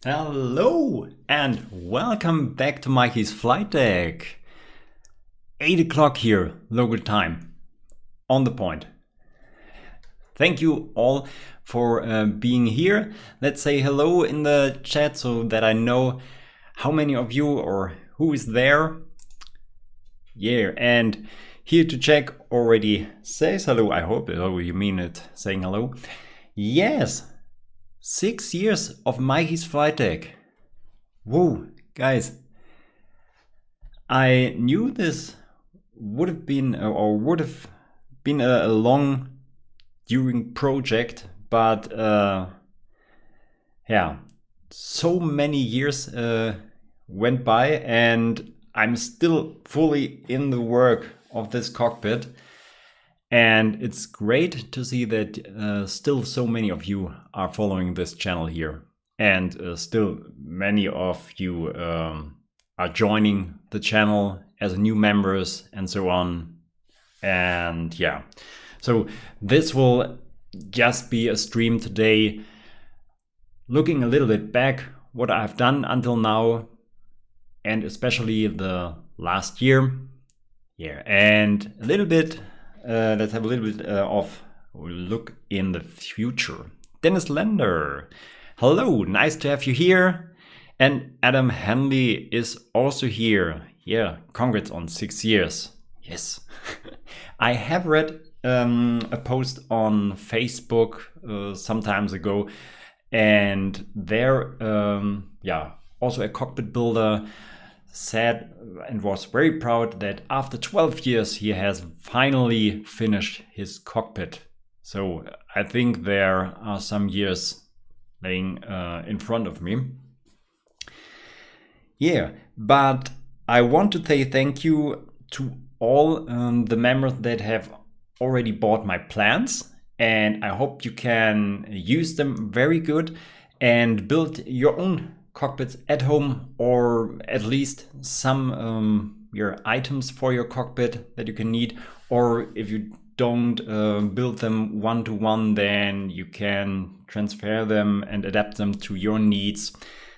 Hello and welcome back to Mikey's Flight Deck. 8 o'clock here, local time, on the point. Thank you all for being here. Let's say hello in the chat so that I know how many of you or who is there. Yeah, and here to check already says hello. I hope you mean it, saying hello. Yes. 6 years of Mikey's Flight Deck. Whoa, guys. I knew this would have been a long during project, but yeah, so many years went by and I'm still fully in the work of this cockpit. And it's great to see that still so many of you are following this channel here. And still many of you are joining the channel as new members and so on. And yeah, so this will just be a stream today, looking a little bit back what I've done until now, and especially the last year. Yeah, and a little bit. Let's have a little bit of a look in the future. Dennis Lender, hello, nice to have you here. And Adam Henley is also here. Yeah, congrats on 6 years. Yes. I have read a post on Facebook some times ago, and there, yeah, also a cockpit builder said and was very proud that after 12 years he has finally finished his cockpit. So I think there are some years laying in front of me. Yeah, but I want to say thank you to all the members that have already bought my plans, and I hope you can use them very good and build your own cockpits at home, or at least some your items for your cockpit that you can need. Or if you don't build them one-to-one, then you can transfer them and adapt them to your needs.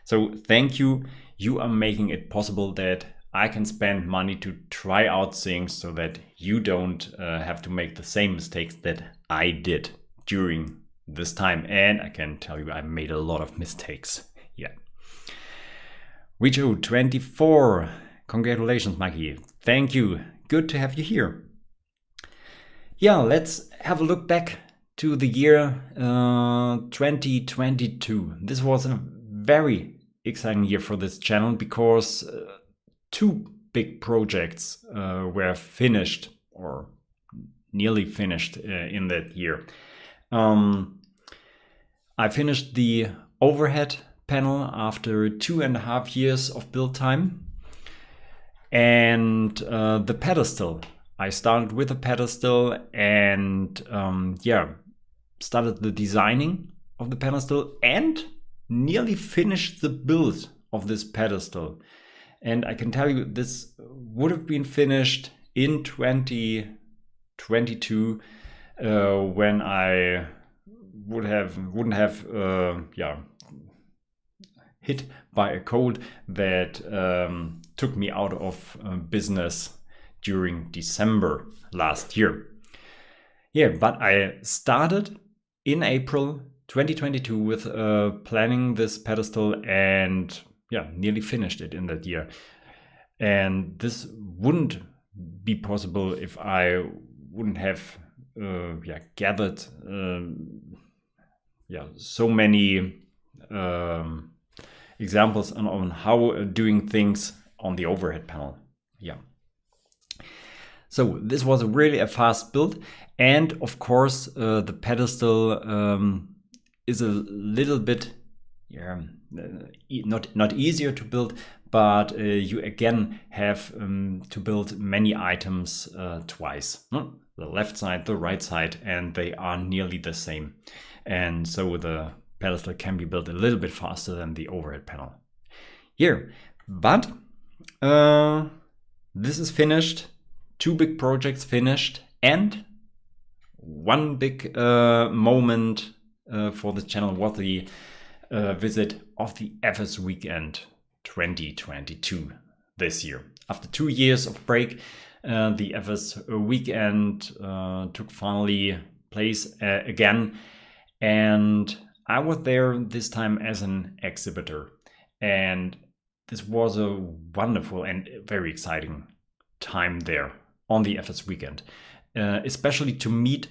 So thank you. You are making it possible that I can spend money to try out things so that you don't have to make the same mistakes that I did during this time. And I can tell you I made a lot of mistakes. Yeah. Richo 24, congratulations, Mikey. Thank you. Good to have you here. Yeah, let's have a look back to the year 2022. This was a very exciting year for this channel because two big projects were finished or nearly finished in that year. I finished the overhead panel after 2.5 years of build time. And the pedestal. I started with a pedestal and started the designing of the pedestal and nearly finished the build of this pedestal. And I can tell you this would have been finished in 2022 when I wouldn't have hit by a cold that took me out of business during December last year. Yeah, but I started in April 2022 with planning this pedestal and nearly finished it in that year. And this wouldn't be possible if I wouldn't have gathered so many examples on how doing things on the overhead panel. So this was really a fast build, and of course the pedestal is a little bit not easier to build, but you again have to build many items twice. The left side, the right side, and they are nearly the same. And so the pedestal can be built a little bit faster than the overhead panel. Here, but this is finished. 2 big projects finished, and one big moment for the channel was the visit of the FS Weekend 2022 this year. After 2 years of break, the FS Weekend took finally place again, and I was there this time as an exhibitor, and this was a wonderful and very exciting time there on the FS Weekend, especially to meet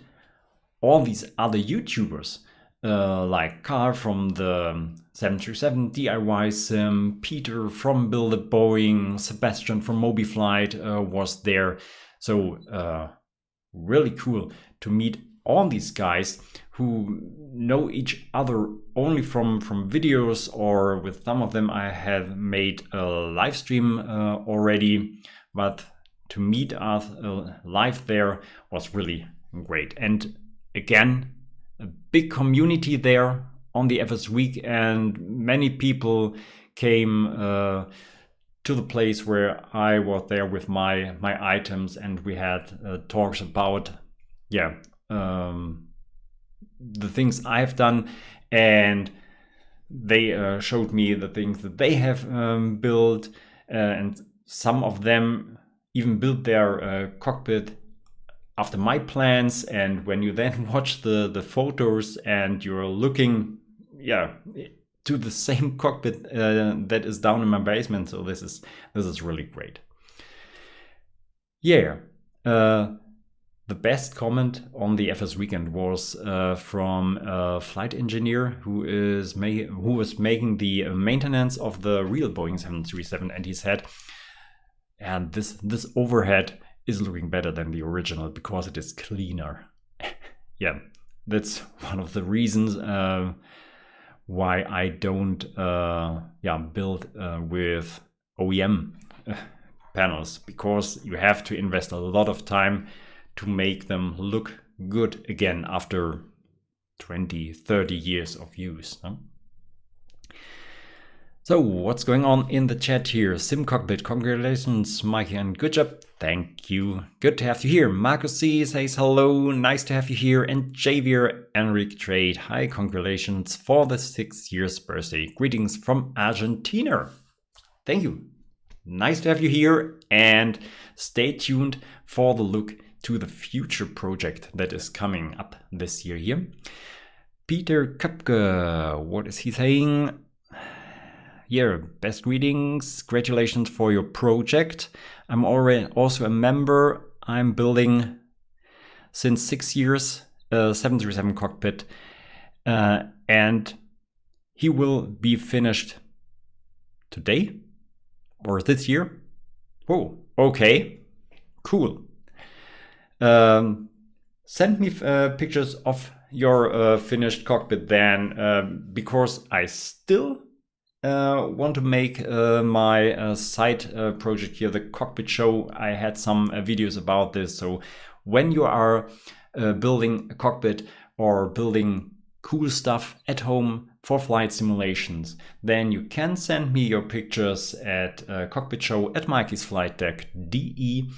all these other YouTubers like Carl from the 737 DIY Sim, Peter from Build a Boeing, Sebastian from MobiFlight was there. So really cool to meet all these guys who know each other only from videos, or with some of them I have made a live stream already, but to meet us live there was really great. And again, a big community there on the FS Week, and many people came to the place where I was there with my items, and we had talks about the things I've done, and they showed me the things that they have built, and some of them even built their cockpit after my plans. And when you then watch the photos and you're looking to the same cockpit that is down in my basement, so this is really great. The best comment on the FS Weekend was from a flight engineer who was making the maintenance of the real Boeing 737, and he said, and this overhead is looking better than the original because it is cleaner. That's one of the reasons why I don't build with OEM panels, because you have to invest a lot of time to make them look good again after 20-30 years of use. So what's going on in the chat here? Sim Cockpit, congratulations, Mikey, and good job. Thank you. Good to have you here. Marcus C says hello, nice to have you here. And Javier Enrique Trade, hi, congratulations for the 6 years birthday. Greetings from Argentina. Thank you. Nice to have you here, and stay tuned for the look to the future project that is coming up this year here. Peter Kupke, what is he saying? Best greetings, congratulations for your project. I'm already also a member. I'm building since 6 years 737 cockpit, and he will be finished today or this year. Oh, okay, cool. send me pictures of your finished cockpit then, because I still want to make my side project here, the Cockpit Show. I had some videos about this. So when you are building a cockpit or building cool stuff at home for flight simulations, then you can send me your pictures at Cockpit Show at Mikey's Flightdeck DE,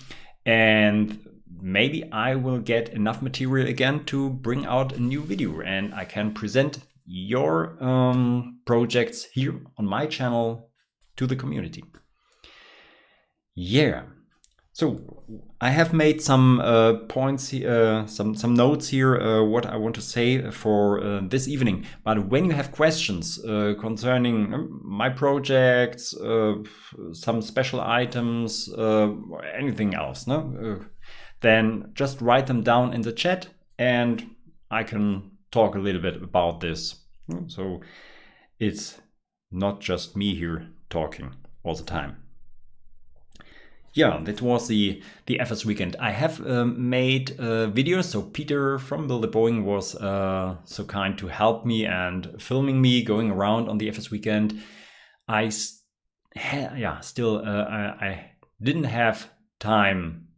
and maybe I will get enough material again to bring out a new video and I can present your projects here on my channel to the community. Yeah. So I have made some points, some notes here, what I want to say for this evening. But when you have questions concerning my projects, some special items, or anything else, no, then just write them down in the chat and I can talk a little bit about this. So it's not just me here talking all the time. Yeah, that was the FS weekend. I have made videos. So Peter from Build a Boeing was so kind to help me and filming me going around on the FS weekend. I didn't have time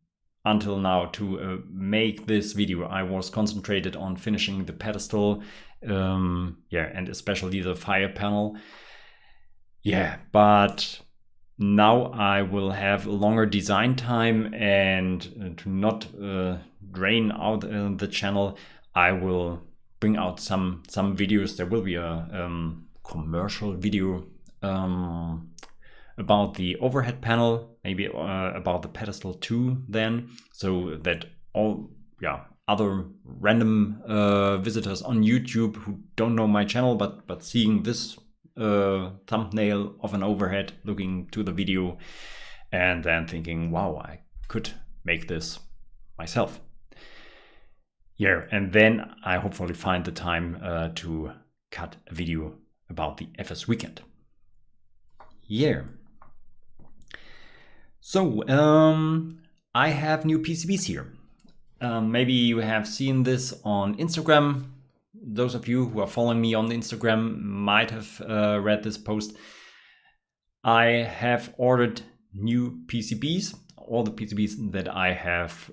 until now to make this video. I was concentrated on finishing the pedestal, and especially the fire panel. Yeah, but now I will have a longer design time, and to not drain out the channel, I will bring out some videos. There will be a commercial video about the overhead panel, maybe about the pedestal too then, so that all other random visitors on YouTube who don't know my channel but seeing this thumbnail of an overhead, looking to the video and then thinking, wow, I could make this myself. Yeah, and then I hopefully find the time to cut a video about the FS weekend. Yeah. So I have new PCBs here. Maybe you have seen this on Instagram. Those of you who are following me on Instagram might have read this post. I have ordered new PCBs, all the PCBs that I have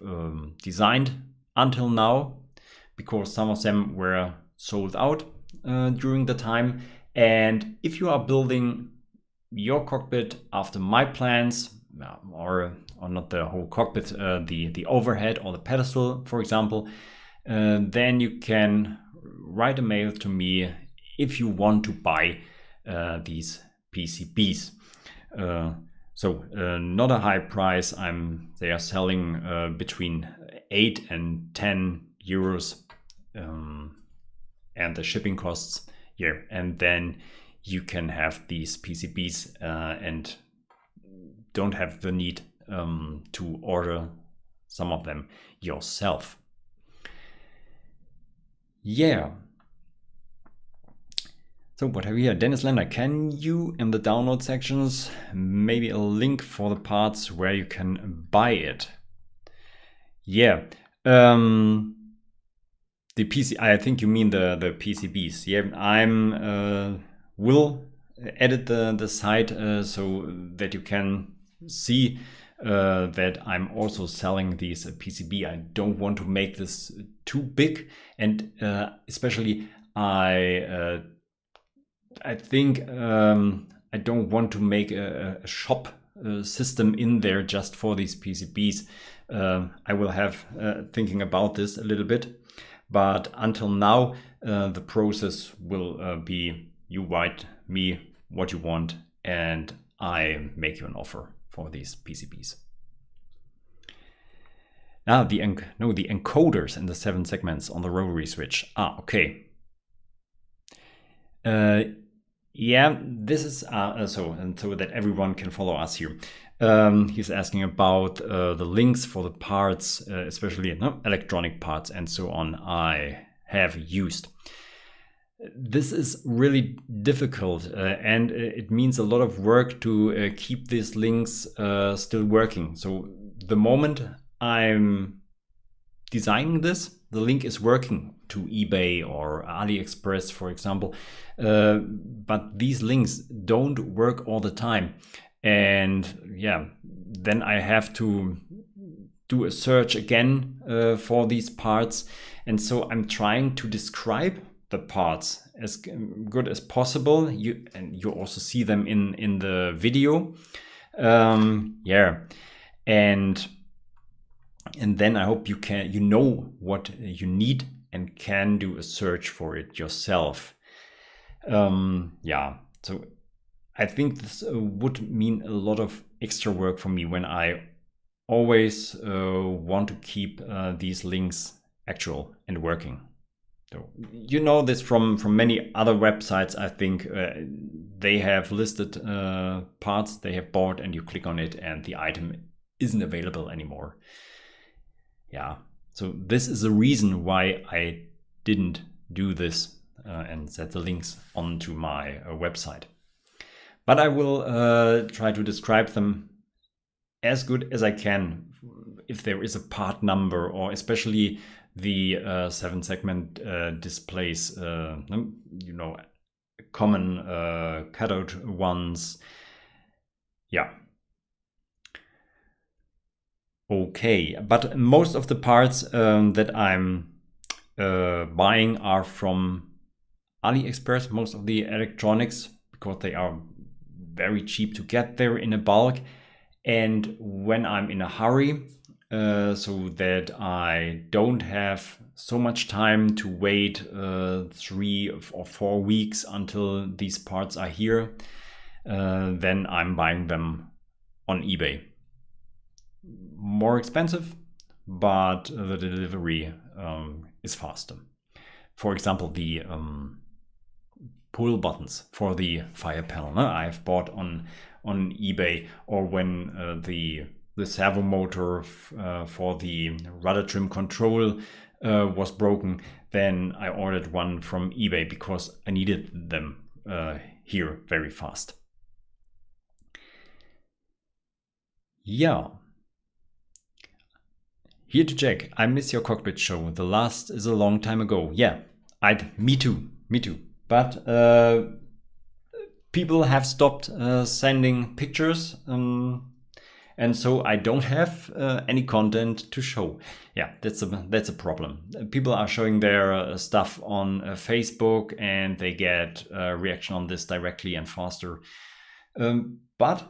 designed until now, because some of them were sold out during the time. And if you are building your cockpit after my plans, or not the whole cockpit, the overhead or the pedestal, for example, then you can write a mail to me if you want to buy these PCBs. So not a high price. They are selling between 8 and 10 euros, and the shipping costs here. And then you can have these PCBs and don't have the need to order some of them yourself. Yeah. So what have we here? Dennis Lender, can you in the download sections maybe a link for the parts where you can buy it? Yeah. The PC, I think you mean the PCBs. Yeah, I'm will edit the site so that you can see that I'm also selling these PCB. I don't want to make this too big, and especially I think I don't want to make a shop system in there just for these PCBs. I will have thinking about this a little bit, but until now the process will be you write me what you want and I make you an offer for these PCBs. Now the encoders in the 7 segments on the rotary switch. Okay. Yeah, this is so that everyone can follow us here. He's asking about the links for the parts, especially electronic parts and so on I have used. This is really difficult and it means a lot of work to keep these links still working. So the moment I'm designing this, the link is working to eBay or AliExpress, for example. But these links don't work all the time. And yeah, then I have to do a search again for these parts. And so I'm trying to describe the parts as good as possible. You also see them in the video. Yeah. And then I hope you know what you need and can do a search for it yourself. Yeah, so I think this would mean a lot of extra work for me when I always want to keep these links actual and working. So you know this from many other websites. I think they have listed parts they have bought, and you click on it and the item isn't available anymore. Yeah, so this is the reason why I didn't do this and set the links onto my website. But I will try to describe them as good as I can if there is a part number, or especially the 7-segment displays, common cutout ones. Yeah. Okay, but most of the parts that I'm buying are from AliExpress, most of the electronics, because they are very cheap to get there in a bulk. And when I'm in a hurry, so that I don't have so much time to wait 3 or 4 weeks until these parts are here, then I'm buying them on eBay. More expensive, but the delivery is faster. For example, the pull buttons for the fire panel I've bought on eBay, or when the servo motor for the rudder trim control was broken, then I ordered one from eBay because I needed them here very fast. Yeah. Here to Jack, I miss your Cockpit show. The last is a long time ago. Yeah, me too. But people have stopped sending pictures, and so I don't have any content to show. Yeah, that's a problem. People are showing their stuff on Facebook, and they get a reaction on this directly and faster. But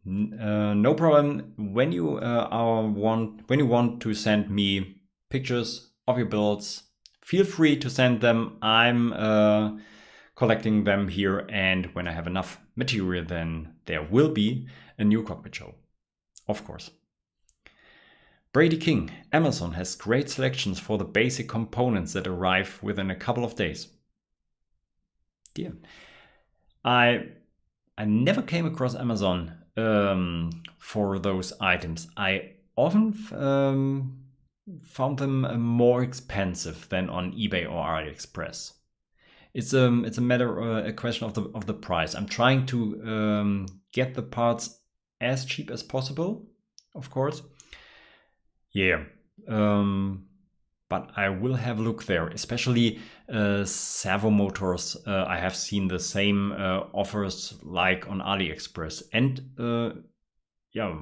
no problem. When you want to send me pictures of your builds, feel free to send them. I'm collecting them here, and when I have enough material, then there will be a new Cockpit show, of course. Brady King, Amazon has great selections for the basic components that arrive within a couple of days. Dear, I never came across Amazon for those items. I often found them more expensive than on eBay or AliExpress. It's a question of the price. I'm trying to get the parts as cheap as possible, of course. Yeah, but I will have a look there, especially servo motors. I have seen the same offers like on AliExpress, and yeah,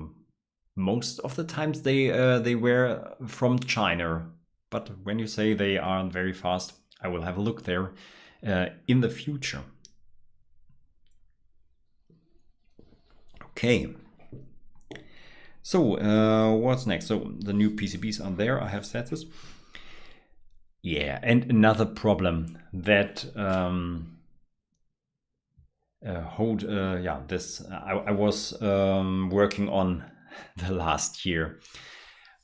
most of the times they were from China. But when you say they aren't very fast, I will have a look there in the future. Okay. So what's next? So the new PCBs are there. I have said this. Yeah, and another problem that I was working on the last year.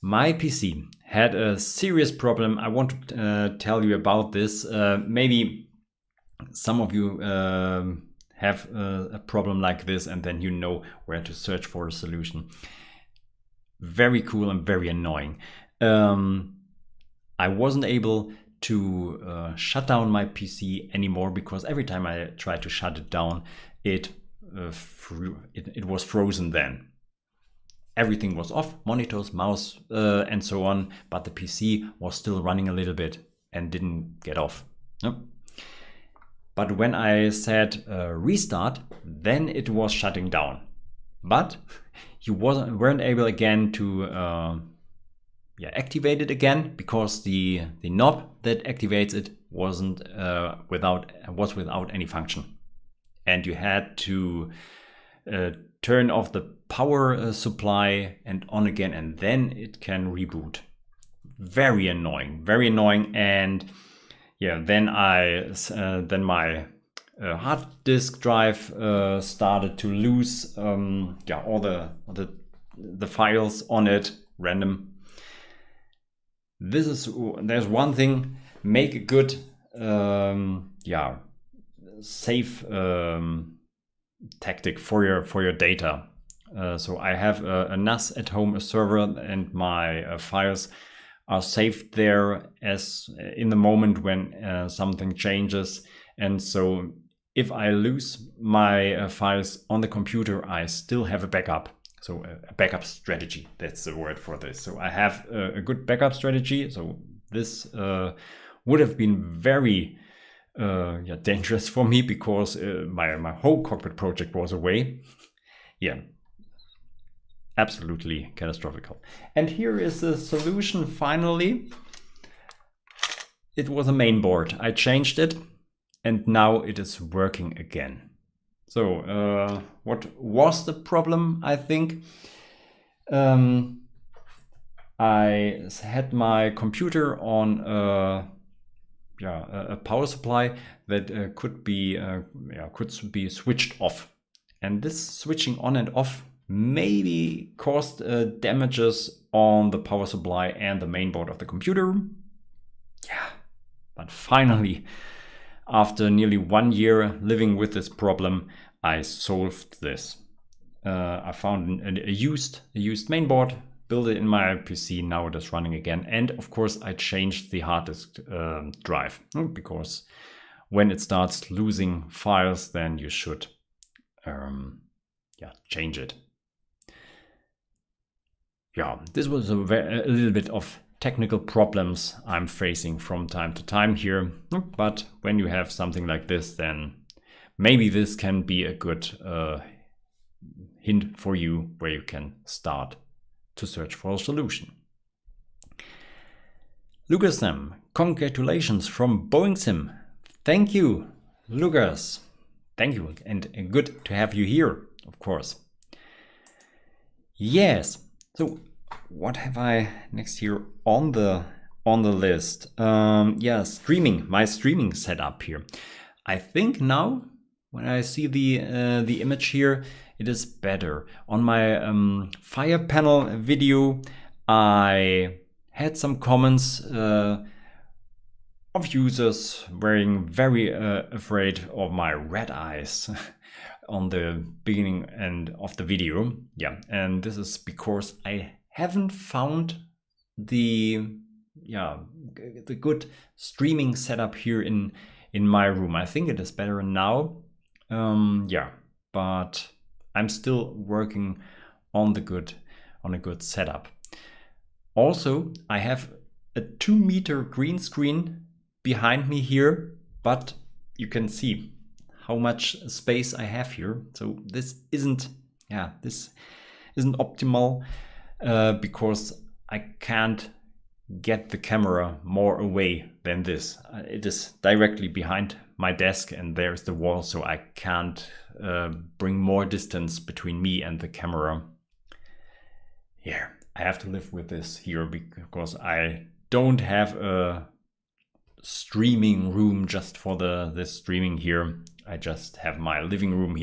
My PC had a serious problem. I want to tell you about this. Maybe some of you have a problem like this, and then you know where to search for a solution. Very cool and very annoying. I wasn't able to shut down my PC anymore, because every time I tried to shut it down, it was frozen then. everything was off, monitors, mouse, and so on, but the PC was still running a little bit and didn't get off. No. But when I said restart, then it was shutting down. But you weren't able again to activate it again, because the knob that activates it was without any function, and you had to turn off the power supply and on again, and then it can reboot. Very annoying. And yeah, then my hard disk drive started to lose all the files on it random. There's one thing: make a good safe tactic for your data. So I have a NAS at home, a server, and my files are saved there as in the moment when something changes. And so if I lose my files on the computer, I still have a backup. So a backup strategy, that's the word for this. So I have a good backup strategy. So this would have been very dangerous for me, because my whole cockpit project was away. Yeah, absolutely catastrophic. And here is the solution finally. It was a main board. I changed it, and now it is working again. So what was the problem? I think I had my computer on a power supply that could be switched off, and this switching on and off maybe caused damages on the power supply and the main board of the computer. Yeah, but finally, after nearly 1 year living with this problem, I solved this. I found a used mainboard, built it in my PC. Now it is running again. And of course, I changed the hard disk drive, because when it starts losing files, then you should change it. Yeah, this was a little bit of technical problems I'm facing from time to time here. But when you have something like this, then maybe this can be a good hint for you where you can start to search for a solution. Lucas Sam, congratulations from Boeing Sim. Thank you, Lucas. Thank you, and good to have you here, of course. Yes. So what have I next here on the list? Streaming. My streaming setup here. I think now when I see the image here, it is better. On my Fire Panel video, I had some comments of users wearing very afraid of my red eyes on the beginning end of the video. Yeah, and this is because I haven't found the good streaming setup here in my room. I think it is better now. But I'm still working on a good setup. Also, I have a 2-meter green screen behind me here, but you can see how much space I have here. So this isn't optimal because I can't get the camera more away than this. It is directly behind my desk and there's the wall, so I can't bring more distance between me and the camera. Yeah, I have to live with this here because I don't have a streaming room just for this streaming here. I just have my living room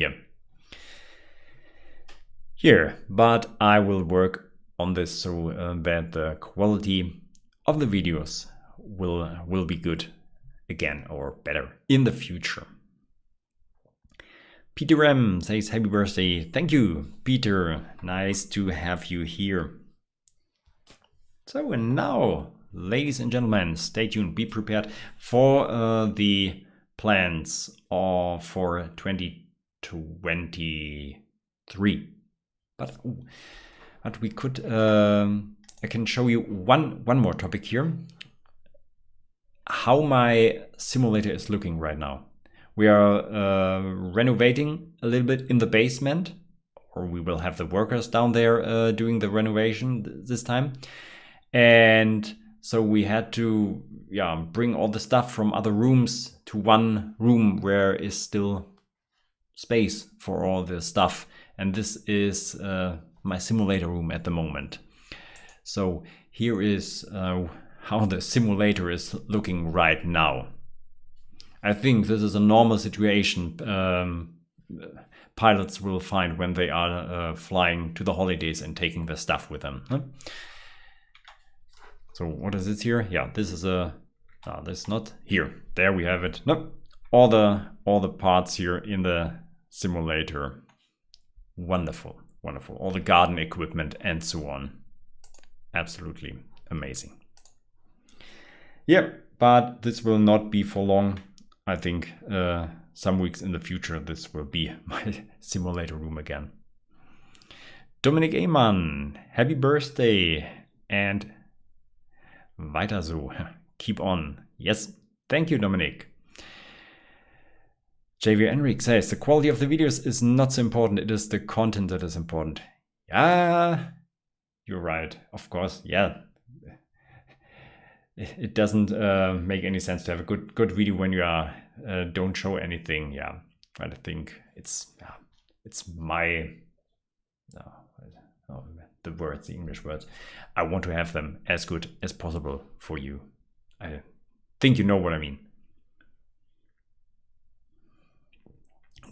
here. But I will work on this so that the quality of the videos will be good again or better in the future. Peter M says happy birthday. Thank you, Peter. Nice to have you here. So, and now, ladies and gentlemen, stay tuned. Be prepared for the plans for 2023. But But we could, I can show you one more topic here. How my simulator is looking right now. We are renovating a little bit in the basement, or we will have the workers down there doing the renovation this time. And so we had to bring all the stuff from other rooms to one room where is still space for all the stuff. And this is my simulator room at the moment. So here is how the simulator is looking right now. I think this is a normal situation pilots will find when they are flying to the holidays and taking their stuff with them. Huh? So what is it here? Yeah, this is a, this is not here. There we have it. Nope. All the parts here in the simulator. Wonderful, wonderful. All the garden equipment and so on. Absolutely amazing. Yeah, but this will not be for long. I think some weeks in the future, this will be my simulator room again. Dominik Ehmann, happy birthday and weiter so. Keep on. Yes, thank you, Dominik. JV Enric says, the quality of the videos is not so important. It is the content that is important. Yeah, you're right. Of course, yeah. It doesn't make any sense to have a good video when you are don't show anything. Yeah, I think it's my the English words. I want to have them as good as possible for you. I think you know what I mean.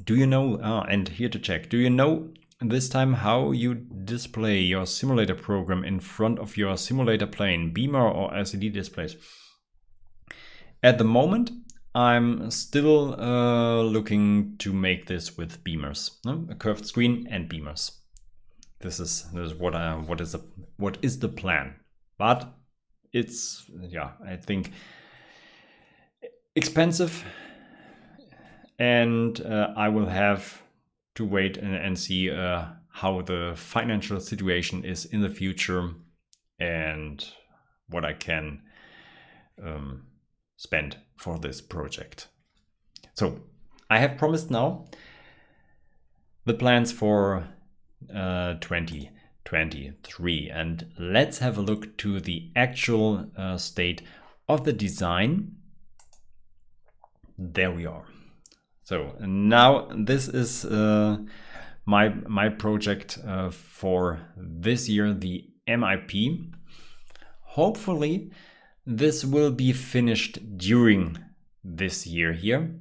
Do you know? And here to check. Do you know this time how you display your simulator program in front of your simulator plane, beamer or LCD displays? At the moment, I'm still looking to make this with beamers, a curved screen and beamers. This is what is the plan. But it's I think expensive, and I will have to wait and see how the financial situation is in the future and what I can spend for this project. So I have promised now the plans for 2023, and let's have a look to the actual state of the design. There we are. So now this is my project for this year, the MIP. Hopefully this will be finished during this year here,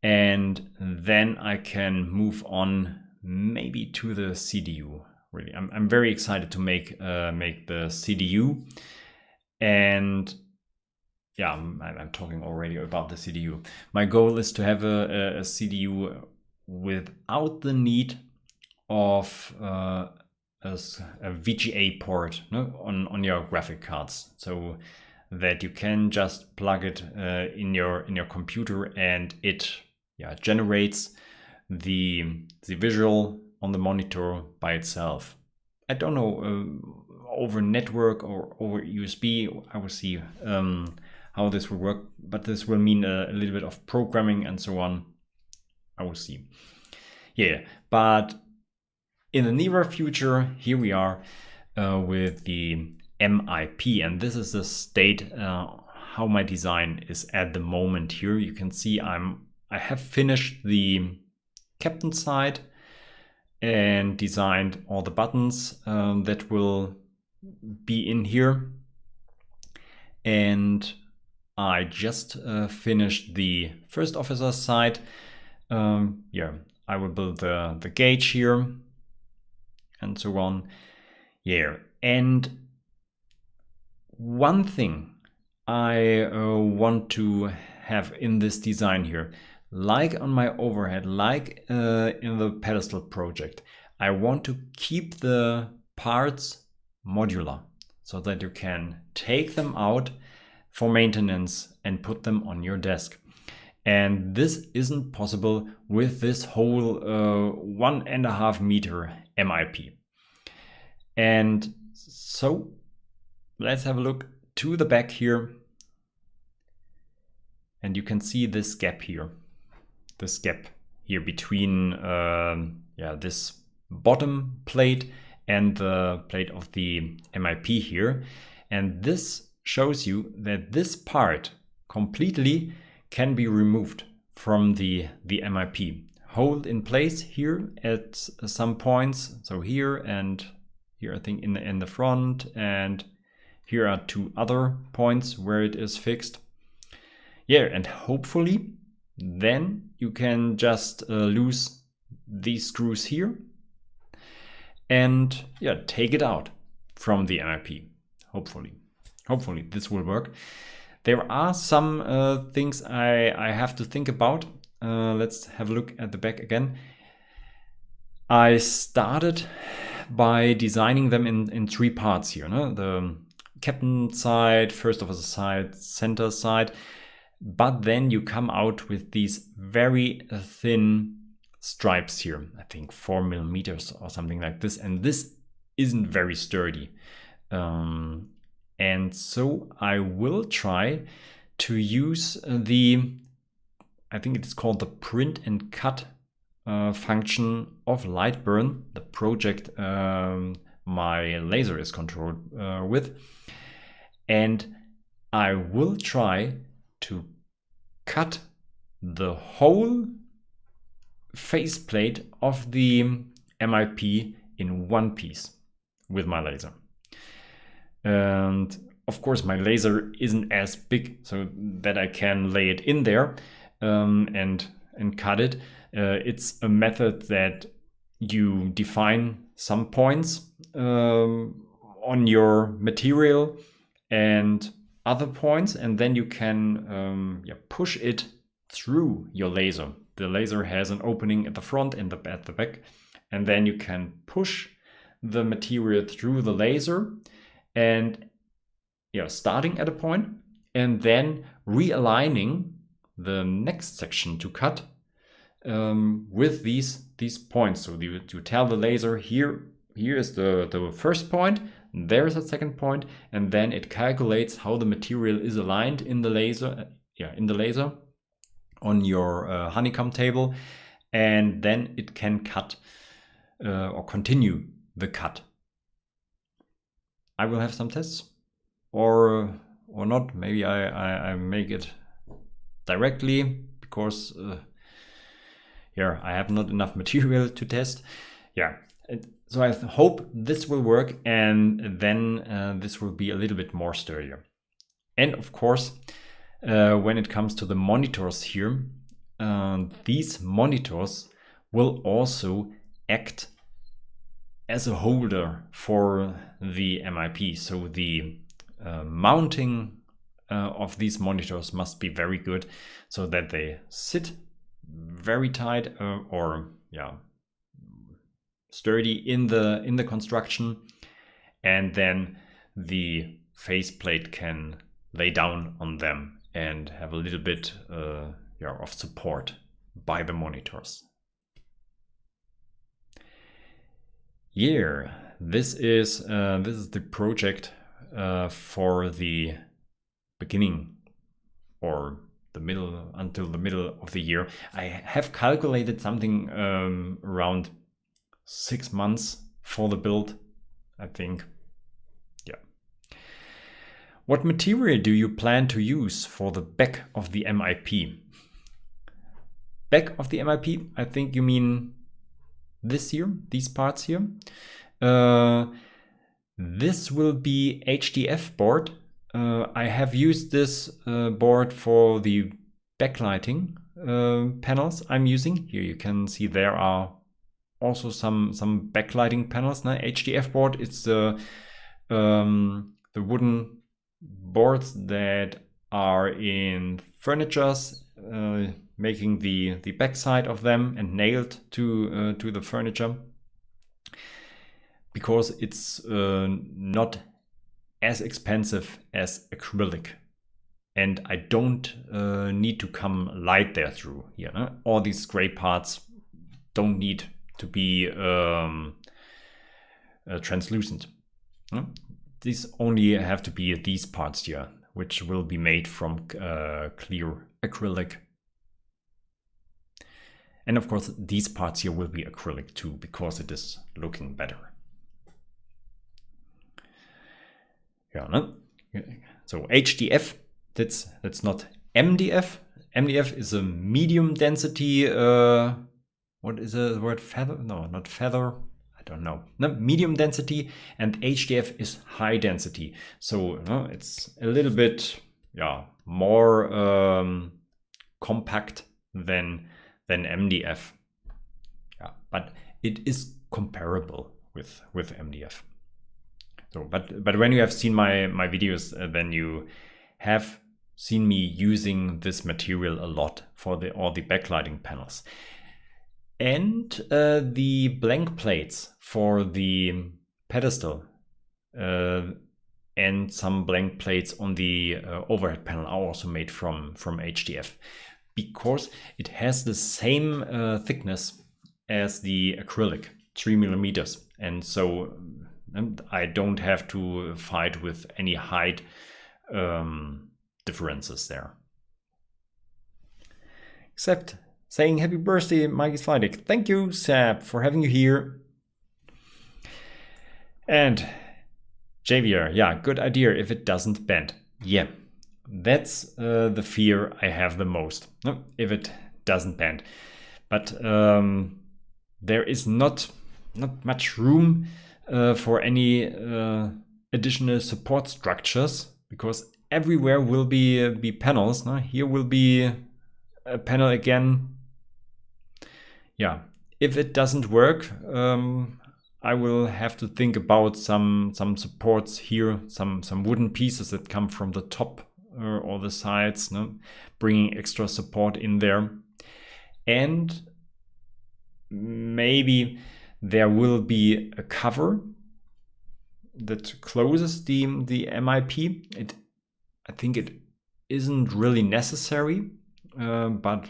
and then I can move on maybe to the CDU. Really, I'm very excited to make the CDU, and yeah, I'm talking already about the CDU. My goal is to have a CDU without the need of a VGA port on your graphic cards, so that you can just plug it in your computer and it generates the visual on the monitor by itself. I don't know over network or over USB. I will see how this will work, but this will mean a little bit of programming and so on. I will see. Yeah, but in the near future, here we are with the MIP, and this is the state how my design is at the moment. Here you can see I have finished the captain side and designed all the buttons that will be in here, and I just finished the first officer side. I will build the gauge here and so on. Yeah, and one thing I want to have in this design here, like on my overhead, like in the pedestal project, I want to keep the parts modular so that you can take them out for maintenance and put them on your desk. And this isn't possible with this whole 1.5 meter MIP. And so let's have a look to the back here. And you can see this gap here. This gap here between this bottom plate and the plate of the MIP here. And this shows you that this part completely can be removed from the MIP. Hold in place here at some points. So here and here, I think in the front, and here are two other points where it is fixed. Yeah, and hopefully then you can just loose these screws here and take it out from the MIP. Hopefully this will work. There are some things I have to think about. Let's have a look at the back again. I started by designing them in three parts here. No? The captain side, first officer side, center side. But then you come out with these very thin stripes here. I think 4 millimeters or something like this. And this isn't very sturdy. And so I will try to use I think it's called the print and cut function of Lightburn, the project my laser is controlled with. And I will try to cut the whole faceplate of the MIP in one piece with my laser. And of course my laser isn't as big so that I can lay it in there and cut it. It's a method that you define some points on your material and other points, and then you can push it through your laser. The laser has an opening at the front and at the back, and then you can push the material through the laser and starting at a point and then realigning the next section to cut with these points. So you tell the laser here is the first point, there's a second point, and then it calculates how the material is aligned in the laser, on your honeycomb table, and then it can cut or continue the cut. I will have some tests, or not. Maybe I make it directly because I have not enough material to test. So I hope this will work, and then this will be a little bit more sturdier. And of course, when it comes to the monitors here, these monitors will also act as a holder for the MIP. So the mounting of these monitors must be very good so that they sit very tight sturdy in the construction, and then the faceplate can lay down on them and have a little bit of support by the monitors. This is the project for the beginning or the middle, until the middle of the year. I have calculated something around 6 months for the build, I think. What material do you plan to use for the back of the MIP? Back of the MIP, I think you mean this here, these parts here. This will be HDF board. I have used this board for the backlighting panels I'm using. Here you can see there are also some backlighting panels. Now, HDF board, it's the wooden boards that are in furnitures, making the backside of them and nailed to the furniture, because it's not as expensive as acrylic, and I don't need to come light there through here. All these gray parts don't need to be translucent. These only have to be these parts here, which will be made from clear acrylic. And of course, these parts here will be acrylic too, because it is looking better. Yeah, no? So HDF, that's not MDF. MDF is a medium density, what is the word, feather? No, not feather. I don't know. No, medium density, and HDF is high density. So it's a little bit, more compact than MDF. Yeah, but it is comparable with MDF. So, but when you have seen my videos, then you have seen me using this material a lot for all the backlighting panels. And the blank plates for the pedestal and some blank plates on the overhead panel are also made from HDF, because it has the same thickness as the acrylic, 3 millimeters. And so I don't have to fight with any height differences there. Except saying happy birthday, Mikey's Flightdeck. Thank you, Sab, for having you here. And Javier, yeah, good idea if it doesn't bend. Yeah, that's the fear I have the most, if it doesn't bend. But there is not much room for any additional support structures, because everywhere will be panels. Here will be a panel again. Yeah, if it doesn't work, I will have to think about some supports here, some wooden pieces that come from the top or the sides, bringing extra support in there. And maybe there will be a cover that closes the MIP. I think it isn't really necessary, but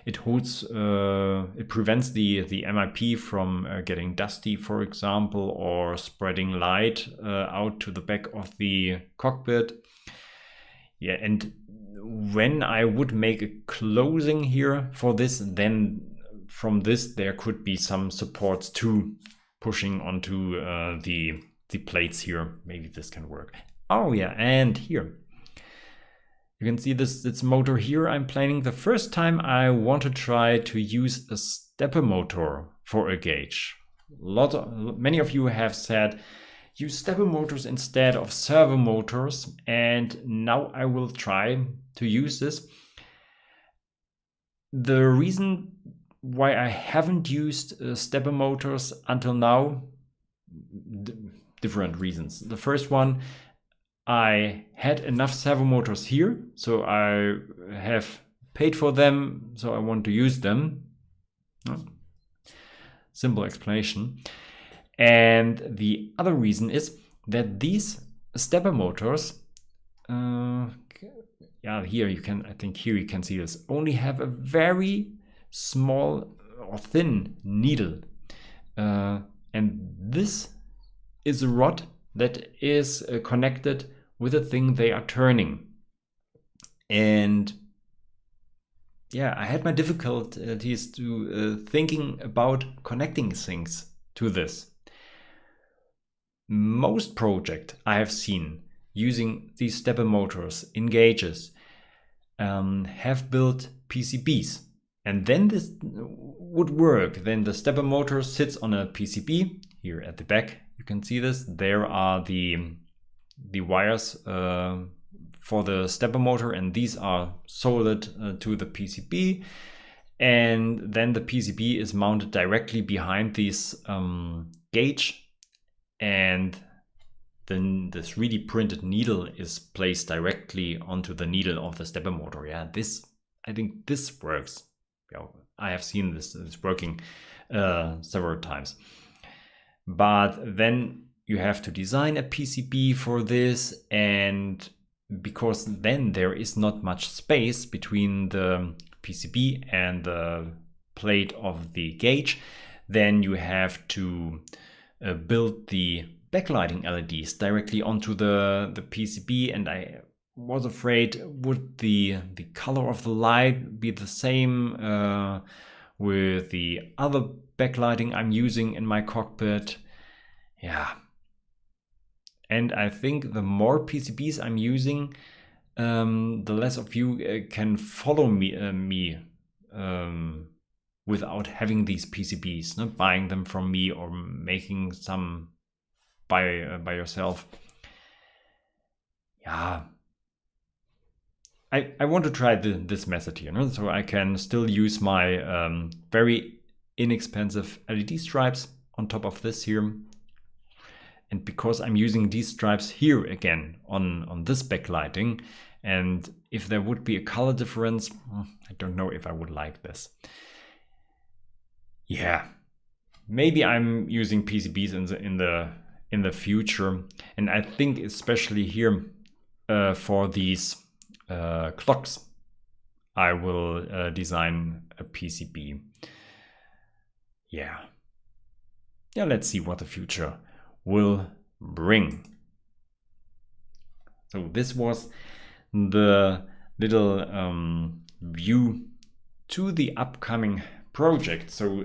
it holds, it prevents the MIP from getting dusty, for example, or spreading light out to the back of the cockpit. Yeah, and when I would make a closing here for this, then from this there could be some supports too, pushing onto the plates here. Maybe this can work. Oh yeah, and here you can see this motor here. I'm planning the first time I want to try to use a stepper motor for a gauge. Many of you have said use stepper motors instead of servo motors, and now I will try to use this. The reason why I haven't used stepper motors until now, different reasons. The first one, I had enough servo motors here, so I have paid for them, so I want to use them. Simple explanation. And the other reason is that these stepper motors, yeah, here you can, I think here you can see this, only have a very small or thin needle. And this is a rod that is connected with the thing they are turning. And yeah, I had my difficulties to thinking about connecting things to this. Most projects I have seen using these stepper motors in gauges have built PCBs. And then this would work. Then the stepper motor sits on a PCB. Here at the back, you can see this. There are the wires for the stepper motor, and these are soldered to the PCB. And then the PCB is mounted directly behind this gauge. And then the 3D printed needle is placed directly onto the needle of the stepper motor. Yeah, I think this works. Yeah, I have seen this working several times. But then you have to design a PCB for this, and because then there is not much space between the PCB and the plate of the gauge, then you have to build the backlighting LEDs directly onto the PCB, and I was afraid, would the color of the light be the same with the other backlighting I'm using in my cockpit? Yeah. And I think the more PCBs I'm using, the less of you can follow me without having these PCBs, not buying them from me or making some by yourself. Yeah, I want to try this method here, no? So I can still use my very inexpensive LED stripes on top of this here. And because I'm using these stripes here again on this backlighting, and if there would be a color difference, I don't know if I would like this. Yeah, maybe I'm using PCBs in the future, and I think especially here for these clocks, I will design a PCB. Yeah, let's see what the future will bring. So this was the little view to the upcoming project. So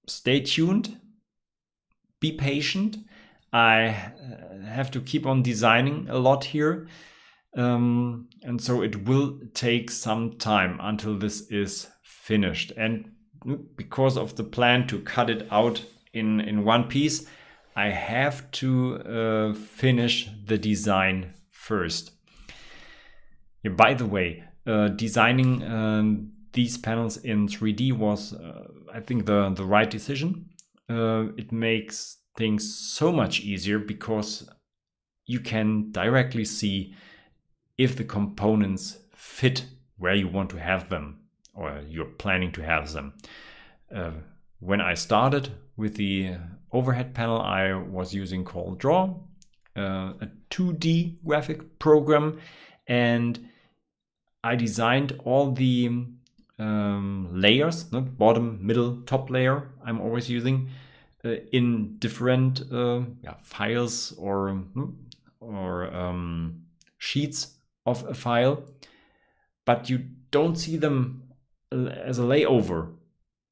stay tuned, be patient. I have to keep on designing a lot here, and so it will take some time until this is finished. And because of the plan to cut it out in one piece, I have to finish the design first. Yeah, by the way, designing these panels in 3D was, I think, the right decision. It makes things so much easier because you can directly see if the components fit where you want to have them or you're planning to have them. When I started with the overhead panel, I was using CorelDRAW, a 2D graphic program, and I designed all the layers, not bottom, middle, top layer I'm always using, in different files or sheets of a file, but you don't see them as a layover.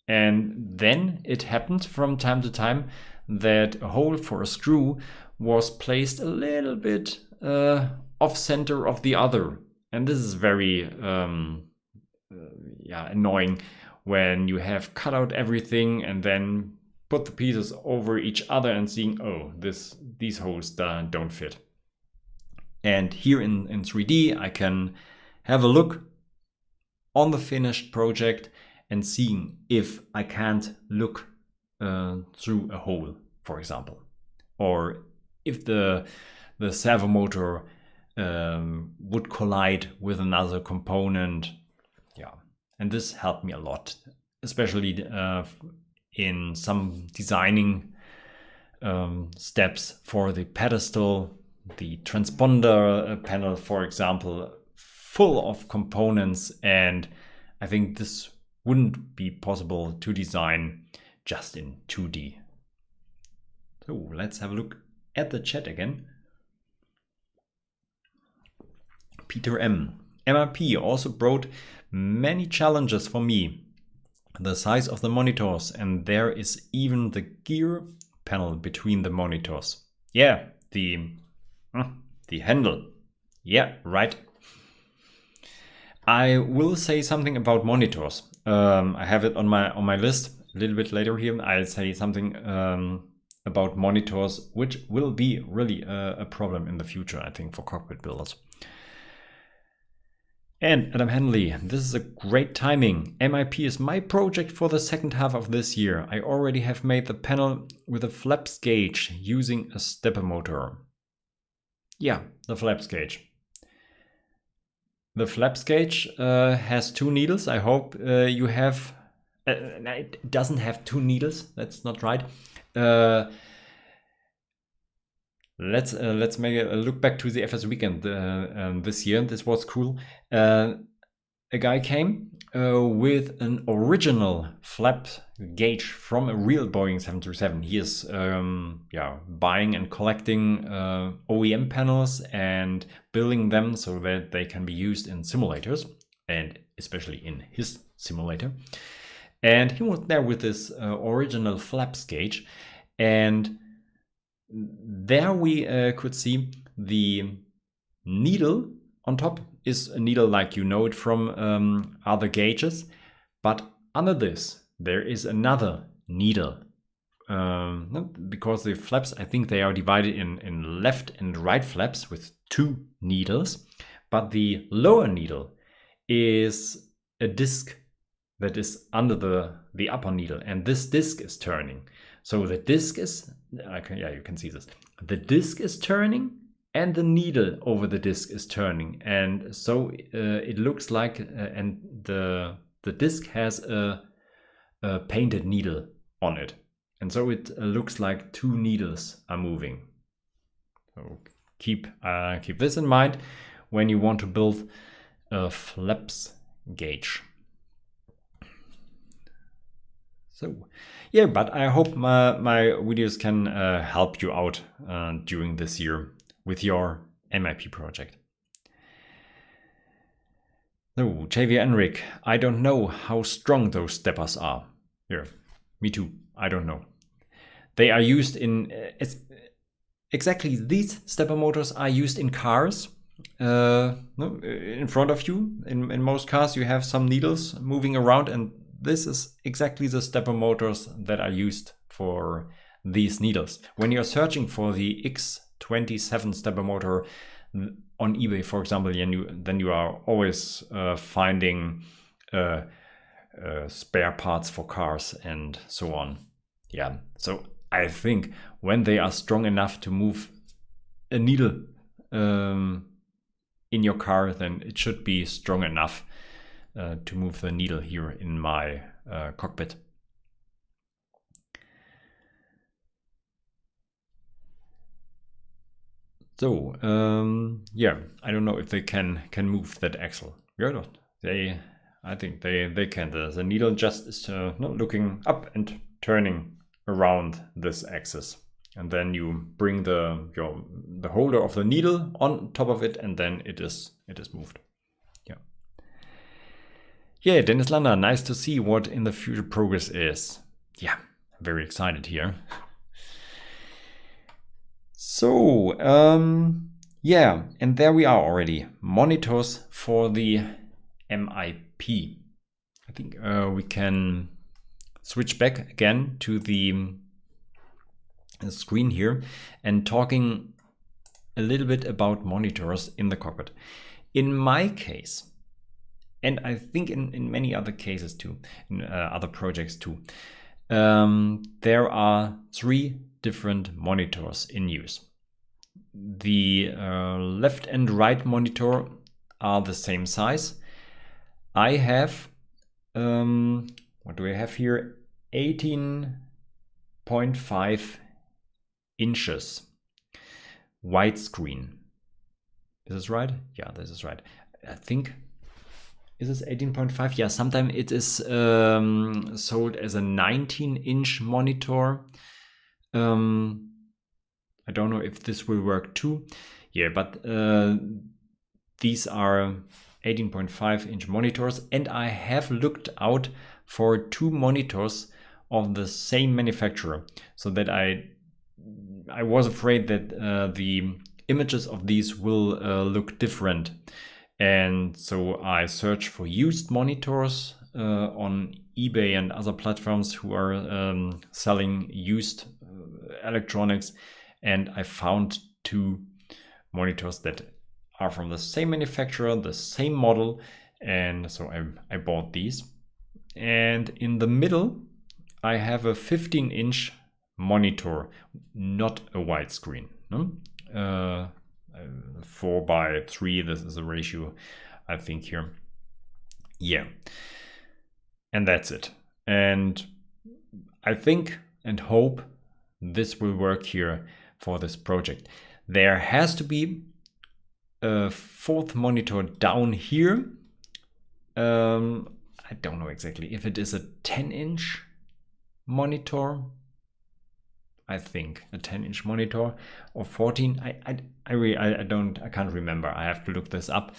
And then it happened from time to time that a hole for a screw was placed a little bit off center of the other. And this is very annoying when you have cut out everything and then put the pieces over each other and seeing, oh, these holes don't fit. And here in 3D, I can have a look on the finished project and seeing if I can't look through a hole, for example, or if the servo motor would collide with another component. Yeah, and this helped me a lot, especially in some designing steps for the pedestal, the transponder panel, for example, full of components, and I think this wouldn't be possible to design just in 2D. So let's have a look at the chat again. Peter M. MRP also brought many challenges for me. The size of the monitors, and there is even the gear panel between the monitors. Yeah, the handle. Yeah, right. I will say something about monitors. I have it on my list a little bit later here. I'll say something about monitors, which will be really a problem in the future, I think, for cockpit builders. And Adam Henley, this is a great timing. MIP is my project for the second half of this year. I already have made the panel with a flaps gauge using a stepper motor. Yeah, the flaps gauge. The flaps gauge has 2 needles. I hope you have... it doesn't have 2 needles. That's not right. Let's make a look back to the FS weekend this year. This was cool. a guy came with an original flap gauge from a real Boeing 737. He is buying and collecting OEM panels and building them so that they can be used in simulators, and especially in his simulator. And he was there with this original flaps gauge, and there we could see the needle on top is a needle like you know it from other gauges, but under this there is another needle, because the flaps, I think they are divided in left and right flaps with 2 needles, but the lower needle is a disc that is under the upper needle, and this disc is turning. So the disc is, you can see this. The disc is turning and the needle over the disc is turning. And so it looks like, and the disc has a painted needle on it. And so it looks like 2 needles are moving. So keep this in mind when you want to build a flaps gauge. So, yeah, but I hope my videos can help you out during this year with your MIP project. So, JV Enric, I don't know how strong those steppers are. Yeah, me too, I don't know. They are used in, exactly these stepper motors are used in cars. In front of you, in most cars you have some needles moving around, and this is exactly the stepper motors that are used for these needles. When you're searching for the X27 stepper motor on eBay, for example, then you are always finding spare parts for cars and so on. Yeah, so I think when they are strong enough to move a needle in your car, then it should be strong enough to move the needle here in my cockpit. So I don't know if they can move that axle. Yeah, I think they can. The needle just is looking up and turning around this axis, and then you bring the holder of the needle on top of it, and then it is moved. Yeah, Dennis Lander, nice to see what in the future progress is. Yeah, very excited here. So, and there we are already. Monitors for the MIP. I think we can switch back again to the screen here and talking a little bit about monitors in the cockpit. In my case, and I think in many other cases too, in other projects too, there are 3 different monitors in use. The left and right monitor are the same size. I have, what do I have here? 18.5 inches widescreen. Is this right? Yeah, this is right. I think. Is this 18.5? Yeah, sometimes it is sold as a 19-inch monitor. I don't know if this will work too. Yeah, but these are 18.5-inch monitors, and I have looked out for 2 monitors of the same manufacturer, so that I was afraid that the images of these will look different. And so I searched for used monitors on eBay and other platforms who are selling used electronics, and I found 2 monitors that are from the same manufacturer, the same model, and so I bought these. And in the middle I have a 15-inch monitor, not a widescreen. 4:3, this is a ratio, I think here. Yeah, and that's it. And I think and hope this will work here for this project. There has to be a 4th monitor down here I don't know exactly if it is a 10-inch monitor. I think a 10-inch monitor or 14. I can't remember. I have to look this up.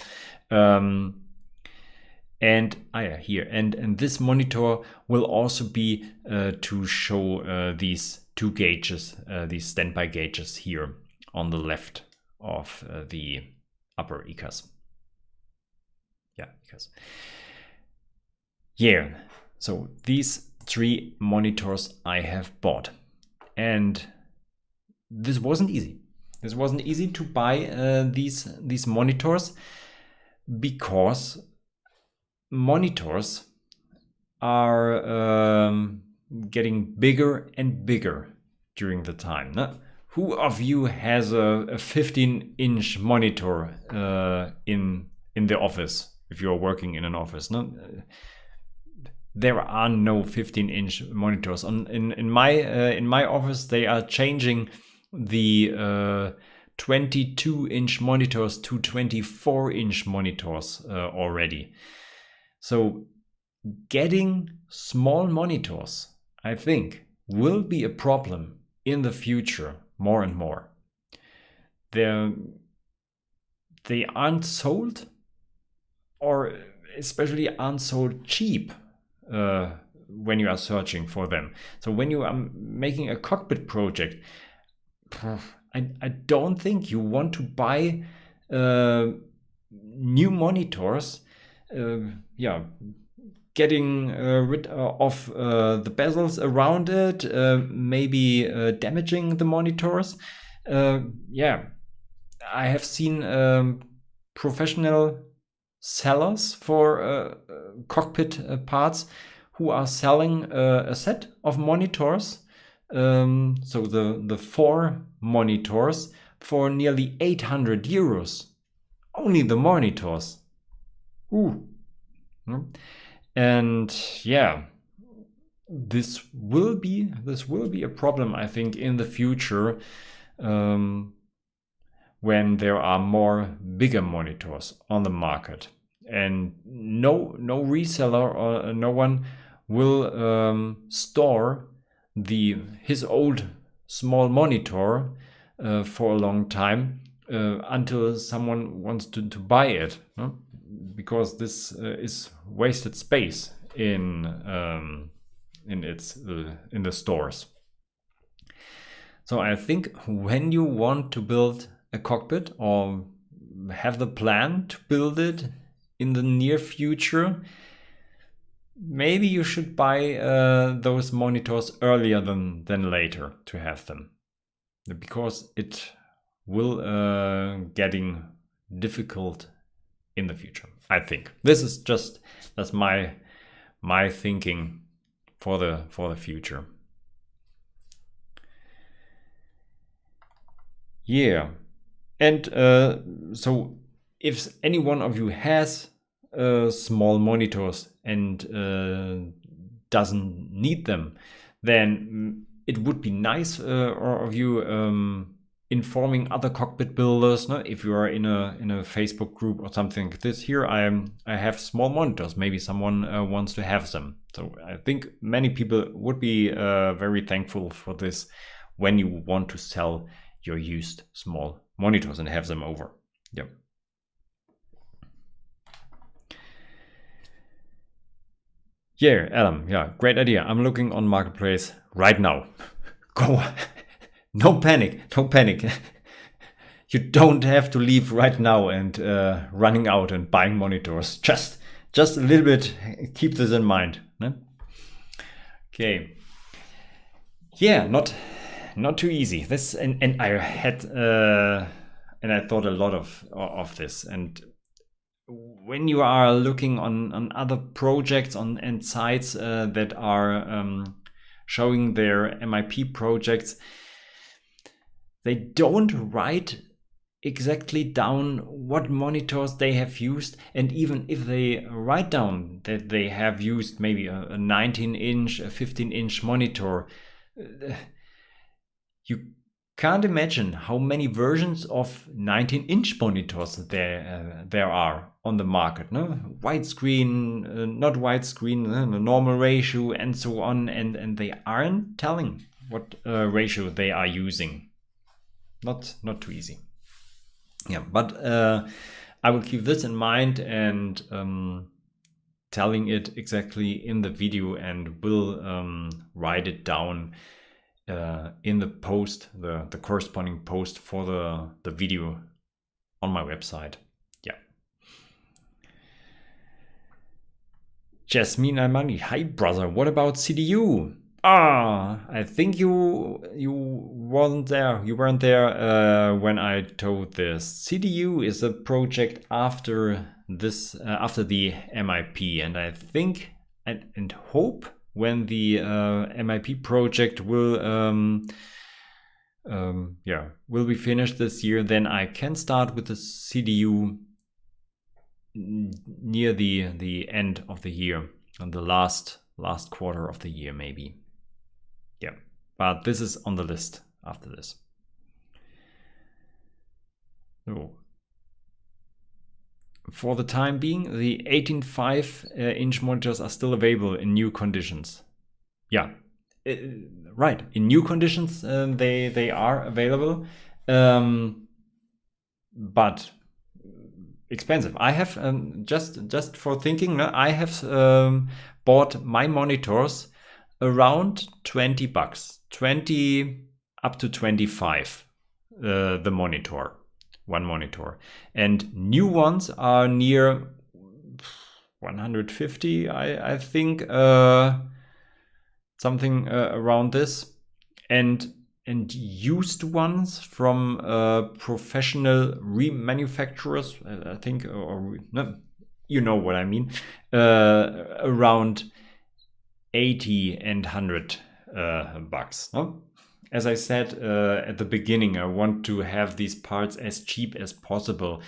Here and this monitor will also be to show these two gauges, these standby gauges here on the left of the upper ECAS. So these 3 monitors I have bought, and this wasn't easy. This wasn't easy to buy these monitors, because monitors are getting bigger and bigger during the time. No? Who of you has a 15-inch monitor in the office? If you're working in an office, no, there are no 15-inch monitors. In my office, they are changing the 22-inch monitors to 24-inch monitors already. So getting small monitors, I think, will be a problem in the future more and more. They aren't sold, or especially aren't sold cheap when you are searching for them. So when you are making a cockpit project, I don't think you want to buy new monitors, getting rid of the bezels around it, maybe damaging the monitors. I have seen professional sellers for cockpit parts who are selling a set of monitors, so the 4 monitors, for nearly 800 euros. Only the monitors. Ooh. And this will be a problem, I think, in the future, when there are more bigger monitors on the market, and no reseller or no one will store his old small monitor for a long time until someone wants to buy it, no? Because this is wasted space in the stores. So I think when you want to build a cockpit or have the plan to build it in the near future, maybe you should buy those monitors earlier than later to have them, because it will getting difficult in the future. I think that's my thinking for the future. And so if any one of you has small monitors and doesn't need them, then it would be nice of you informing other cockpit builders. No? If you are in a Facebook group or something like this, here I have small monitors, maybe someone wants to have them. So I think many people would be very thankful for this when you want to sell your used small monitors and have them over. Yep. Adam, great idea. I'm looking on Marketplace right now. Go. No panic. You don't have to leave right now and running out and buying monitors. Just a little bit. Keep this in mind. Ne? Okay. Not too easy. This and I had and I thought a lot of this. And when you are looking on other projects and sites that are showing their MIP projects, they don't write exactly down what monitors they have used. And even if they write down that they have used maybe a 19-inch, a 15-inch monitor, you can't imagine how many versions of 19-inch monitors there are on the market. No? Widescreen, not widescreen, the normal ratio, and so on. And they aren't telling what ratio they are using. Not too easy. Yeah, but I will keep this in mind and telling it exactly in the video, and will write it down in the post, the corresponding post for the video on my website. Yeah. Jasmine Almani, hi brother, what about CDU? I think you weren't there. You weren't there when I told this. CDU is a project after this, after the MIP, and I think and hope when the MIP project will be finished this year, then I can start with the CDU near the end of the year, on the last quarter of the year maybe. Yeah, but this is on the list after this. So for the time being, the 18.5 inch monitors are still available in new conditions. Yeah, right. In new conditions, they are available, but expensive. I have just for thinking, I have bought my monitors around $20, 20 up to 25. The monitor. One monitor, and new ones are near 150, I think, something around this, and used ones from professional remanufacturers, I think, or no, you know what I mean, around 80 and 100 bucks. No? As I said at the beginning, I want to have these parts as cheap as possible,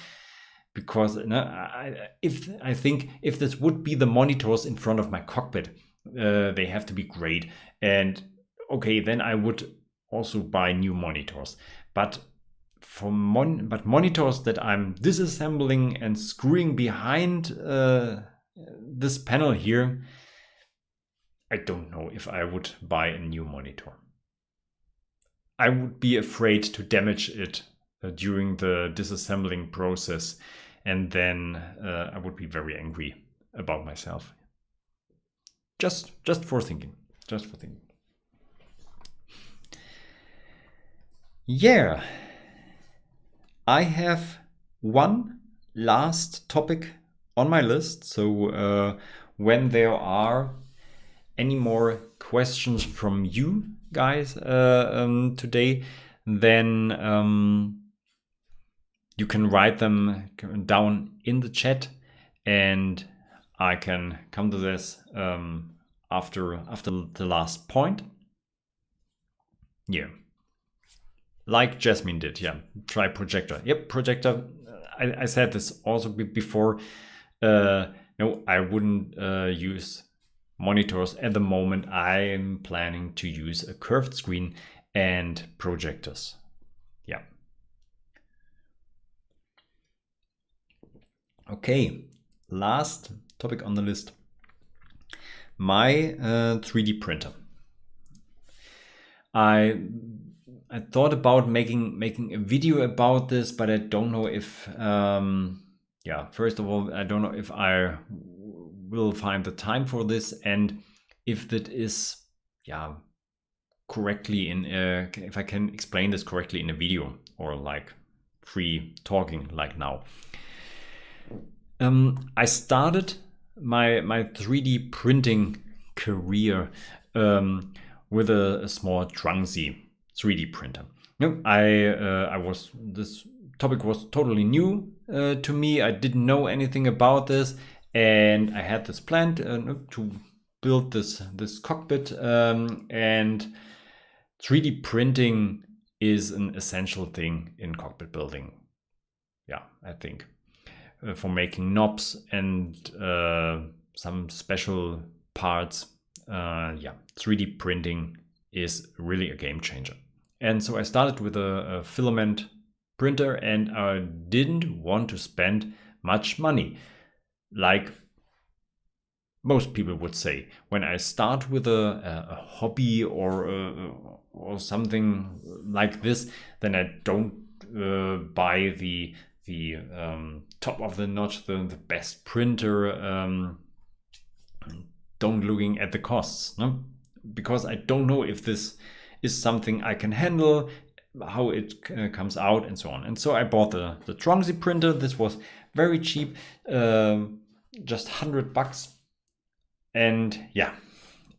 because I think if this would be the monitors in front of my cockpit, they have to be great. And okay, then I would also buy new monitors. But monitors that I'm disassembling and screwing behind this panel here, I don't know if I would buy a new monitor. I would be afraid to damage it during the disassembling process, and then I would be very angry about myself. Just for thinking. Yeah, I have one last topic on my list. So when there are any more questions from you guys today, then you can write them down in the chat, and I can come to this after the last point. Yeah, like Jasmine did. Yeah, try projector. Yep, projector. I said this also before. No, I wouldn't use monitors at the moment. I'm planning to use a curved screen and projectors. Yeah. Okay, last topic on the list. My 3D printer. I thought about making a video about this, but I don't know if first of all, I don't know if I will find the time for this, and if that is correctly if I can explain this correctly in a video, or like free talking like now. I started my 3D printing career with a small Trunksy 3D printer. This topic was totally new to me. I didn't know anything about this, and I had this plan to build this cockpit, and 3D printing is an essential thing in cockpit building. Yeah, I think for making knobs and some special parts. 3D printing is really a game changer. And so I started with a filament printer, and I didn't want to spend much money, like most people would say. When I start with a hobby or something like this, then I don't buy the top of the notch, the best printer. Don't looking at the costs, no? Because I don't know if this is something I can handle, how it comes out, and so on. And so I bought the Tronxy printer. This was very cheap, just $100. And yeah,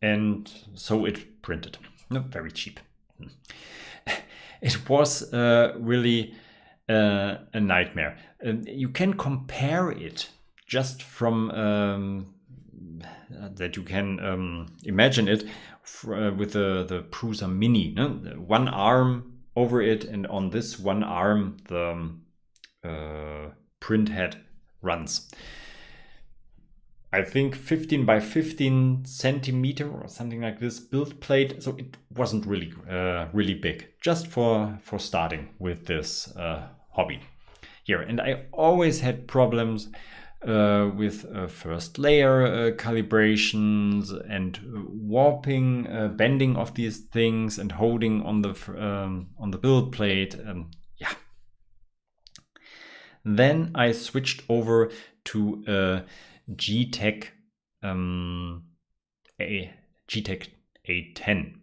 and so it printed. No, very cheap. It was really a nightmare. You can compare it just from that you can imagine it with the Prusa Mini. No? One arm over it, and on this one arm the print head runs. I think 15 by 15 centimeter or something like this build plate. So it wasn't really really big, just for starting with this hobby here. And I always had problems with first layer calibrations and warping, bending of these things and holding on the build plate. Yeah. Then I switched over to G-Tech G-Tech A10,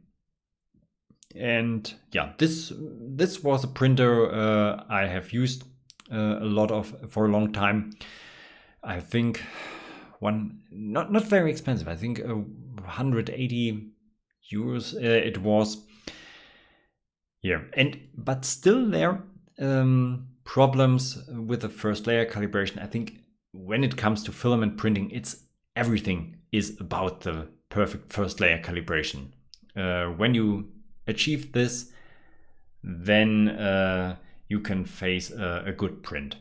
and yeah, this was a printer I have used a lot of for a long time. I think not very expensive. I think 180 euros it was. Yeah, but still there problems with the first layer calibration. I think when it comes to filament printing, everything is about the perfect first layer calibration. When you achieve this, then you can face a good print.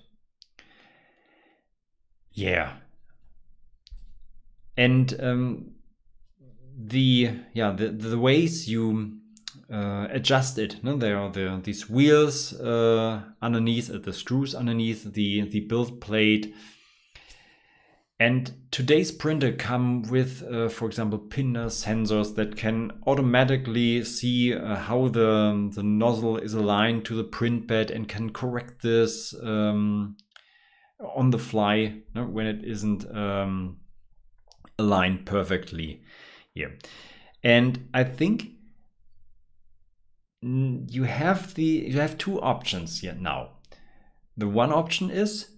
Yeah. And the ways you adjust it. No? There are these wheels underneath, the screws underneath the build plate. And today's printer come with, for example, pinner sensors that can automatically see how the nozzle is aligned to the print bed and can correct this on the fly, no, when it isn't aligned perfectly here. And I think you have two options here now. The one option is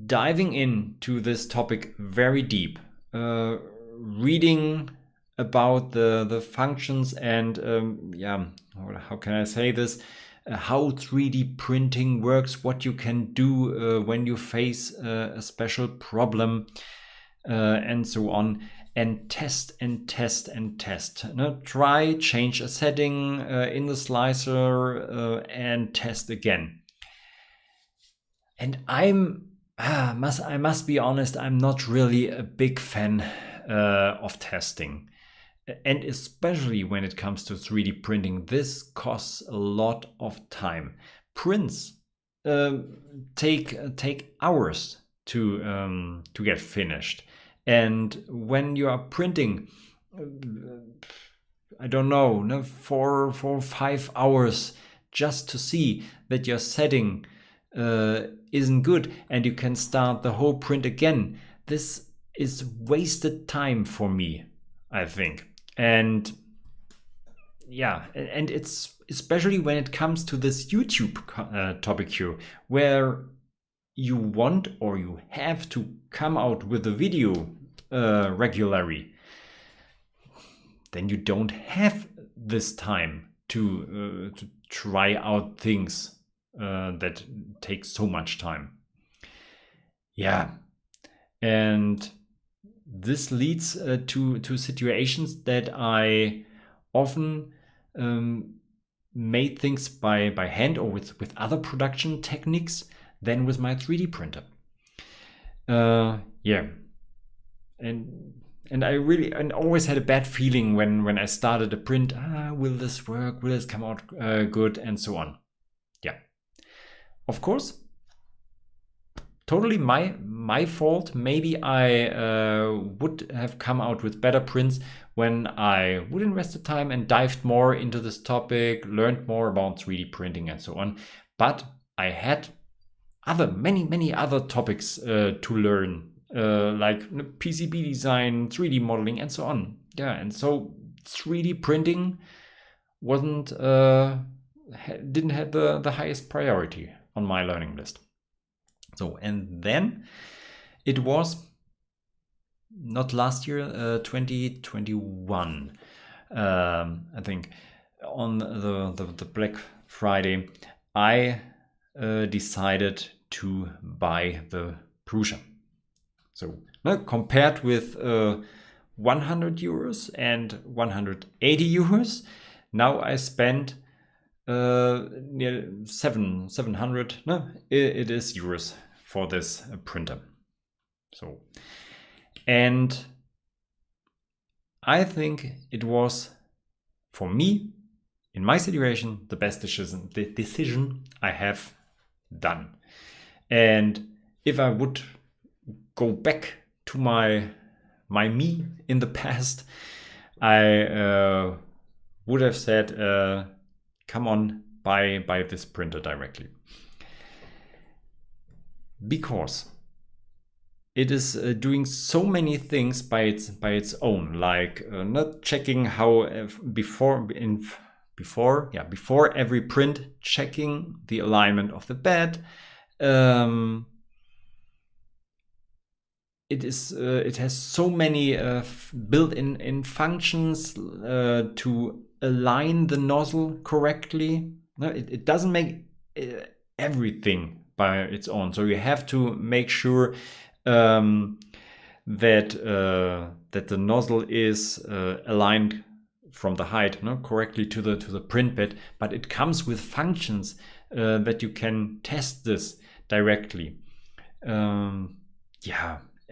diving into this topic very deep, reading about the functions and how can I say this, how 3D printing works, what you can do when you face a special problem, and so on, and test and test and test. Try, change a setting in the slicer and test again. And I must be honest, I'm not really a big fan of testing. And especially when it comes to 3D printing, this costs a lot of time. Prints take hours to get finished. And when you are printing, I don't know, 4 or 5 hours just to see that your setting isn't good and you can start the whole print again. This is wasted time for me, I think. And yeah, and it's especially when it comes to this YouTube topic here, where you want or you have to come out with a video regularly, then you don't have this time to try out things that take so much time. Yeah, and this leads to situations that I often made things by hand or with other production techniques than with my 3D printer. Yeah, and And I always had a bad feeling when I started a print. Will this work? Will this come out good? And so on. Yeah. Of course, totally my fault. Maybe I would have come out with better prints when I would invest the time and dived more into this topic, learned more about 3D printing and so on. But I had many other topics to learn. Like PCB design, 3D modeling, and so on. Yeah, and so 3D printing didn't have the highest priority on my learning list. So, and then it was not last year, 2021, I think, on the Black Friday, I decided to buy the Prusa. So compared with 100 euros and 180 euros, now I spend near 700. No, it is euros for this printer. So, and I think it was, for me, in my situation, the best decision I have done. And if I would go back to my me in the past, I would have said, come on, buy this printer directly. Because it is doing so many things by its own, like not checking how before every print, checking the alignment of the bed. It has so many built-in functions to align the nozzle correctly. No, it doesn't make everything by its own. So you have to make sure that the nozzle is aligned from the height correctly to the print bed. But it comes with functions that you can test this directly.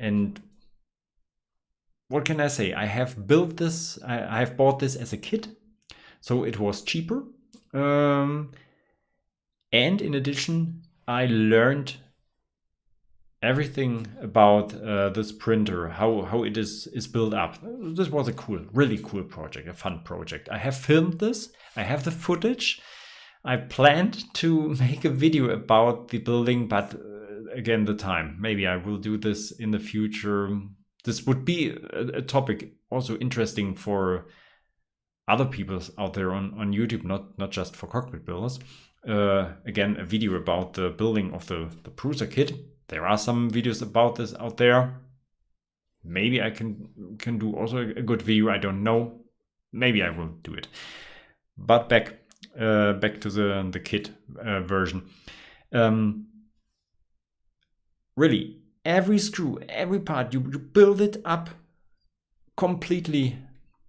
And what can I say? I have built this, I have bought this as a kit, so it was cheaper. And in addition, I learned everything about this printer, how it is built up. This was a really cool project, a fun project. I have filmed this, I have the footage. I planned to make a video about the building, but again, the time. Maybe I will do this in the future. This would be a topic also interesting for other people out there on YouTube, not just for cockpit builders. Again, a video about the building of the Prusa kit. There are some videos about this out there. Maybe I can do also a good video. I don't know. Maybe I will do it. But back to the kit version. Really, every screw, every part, you build it up completely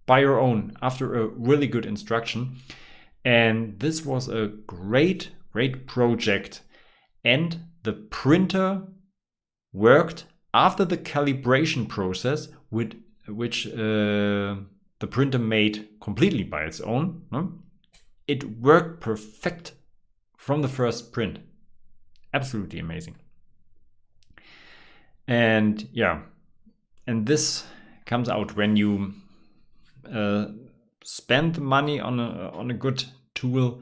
by your own after a really good instruction. And this was a great project. And the printer worked after the calibration process, which the printer made completely by its own. It worked perfect from the first print. Absolutely amazing. And and this comes out when you spend the money on a good tool,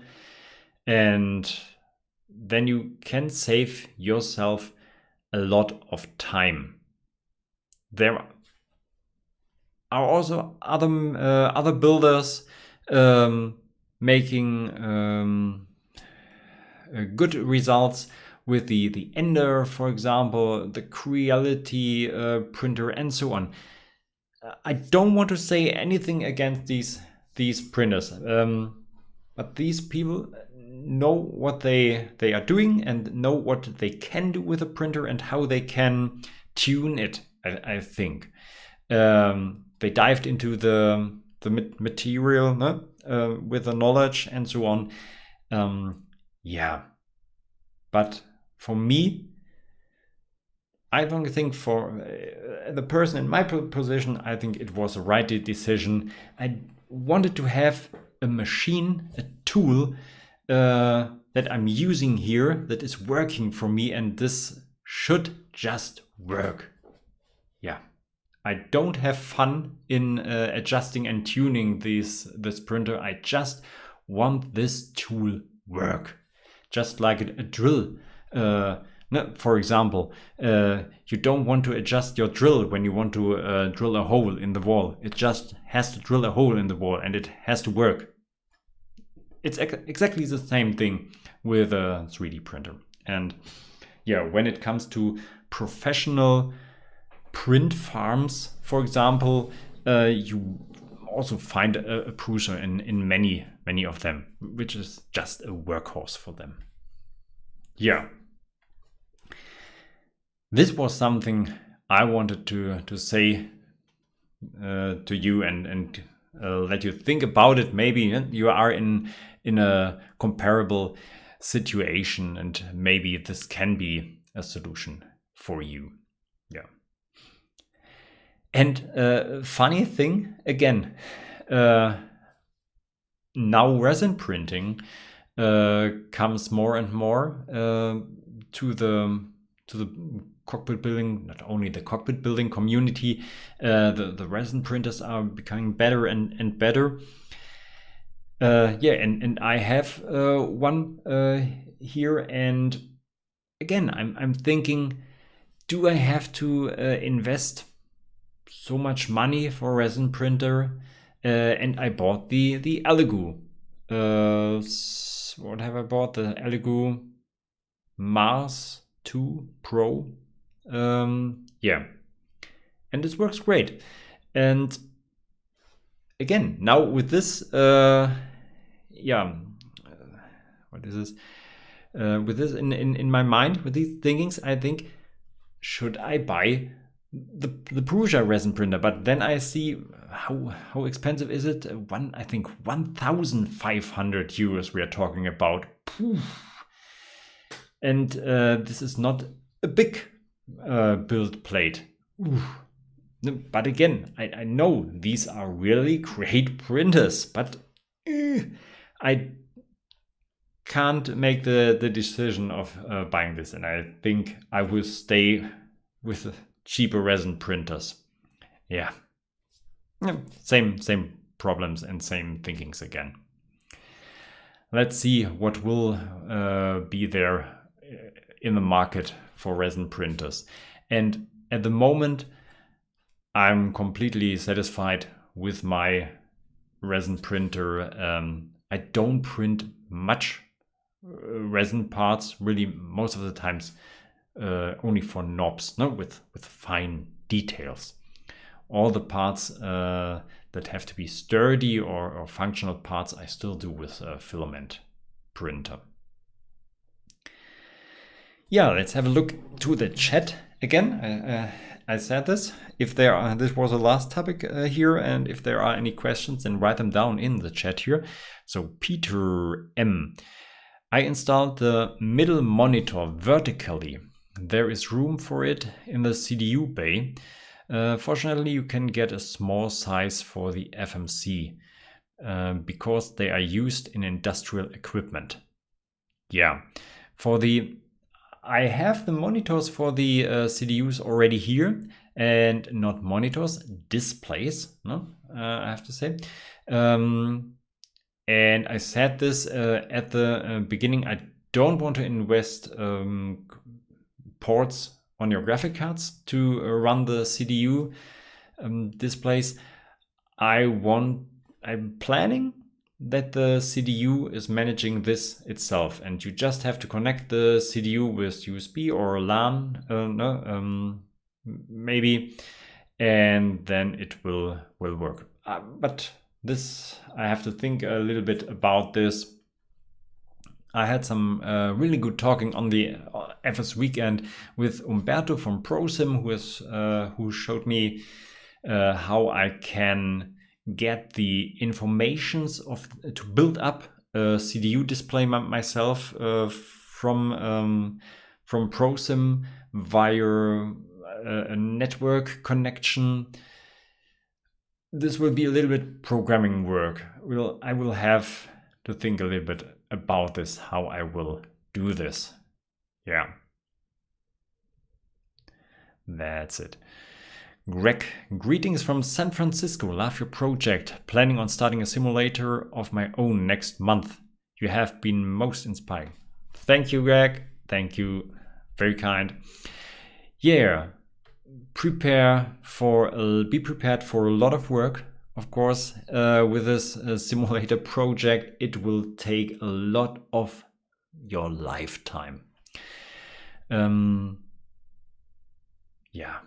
and then you can save yourself a lot of time. There are also other builders making good results with the Ender, for example, the Creality printer, and so on. I don't want to say anything against these printers, but these people know what they are doing and know what they can do with a printer and how they can tune it. I think they dived into the material with the knowledge and so on. But for me, I don't think for the person in my position, I think it was a right decision. I wanted to have a machine, a tool that I'm using here that is working for me, and this should just work. Yeah. I don't have fun in adjusting and tuning this printer. I just want this tool work. Just like a drill. For example, you don't want to adjust your drill when you want to drill a hole in the wall. It just has to drill a hole in the wall and it has to work. It's exactly the same thing with a 3D printer. And yeah, when it comes to professional print farms, for example, you also find a Prusa in many of them, which is just a workhorse for them. Yeah. This was something I wanted to say to you and let you think about it. Maybe you are in a comparable situation and maybe this can be a solution for you. Yeah. And funny thing, again, now resin printing comes more and more to the cockpit building, not only the cockpit building community. The resin printers are becoming better and better. Yeah, and I have one here, and again, I'm thinking, do I have to invest so much money for a resin printer? And I bought the Elegoo. What have I bought? The Elegoo Mars 2 Pro. Yeah, and this works great. And again, now with this, what is this? With this in my mind, with these thinkings, I think, should I buy the Prusa resin printer? But then I see how expensive is it? I think 1,500 euros we are talking about. And this is not a big build plate. But again, I know these are really great printers, but I can't make the decision of buying this, and I think I will stay with cheaper resin printers. Yeah, same problems and same thinkings again. Let's see what will be there in the market for resin printers. And at the moment, I'm completely satisfied with my resin printer. I don't print much resin parts, really most of the times only for knobs, with fine details. All the parts that have to be sturdy or functional parts I still do with a filament printer. Yeah, let's have a look to the chat again. I said this. If there are, this was the last topic here, and if there are any questions, then write them down in the chat here. So Peter M. I installed the middle monitor vertically. There is room for it in the CDU bay. Fortunately, you can get a small size for the FMC because they are used in industrial equipment. Yeah, I have the monitors for the CDUs already here, and not monitors, displays, I have to say. And I said this at the beginning, I don't want to invest ports on your graphic cards to run the CDU displays. I'm planning that the CDU is managing this itself, and you just have to connect the CDU with USB or LAN, maybe, and then it will work. But this, I have to think a little bit about this. I had some really good talking on the FS weekend with Umberto from ProSim, who showed me how I can get the informations to build up a CDU display myself from from ProSim via a network connection. This will be a little bit programming work. I will have to think a little bit about this, how I will do this. Yeah. That's it. Greg, greetings from San Francisco. Love your project. Planning on starting a simulator of my own next month. You have been most inspiring. Thank you, Greg. Thank you. Very kind. Yeah. Be prepared for a lot of work, of course, with this simulator project. It will take a lot of your lifetime. Yeah.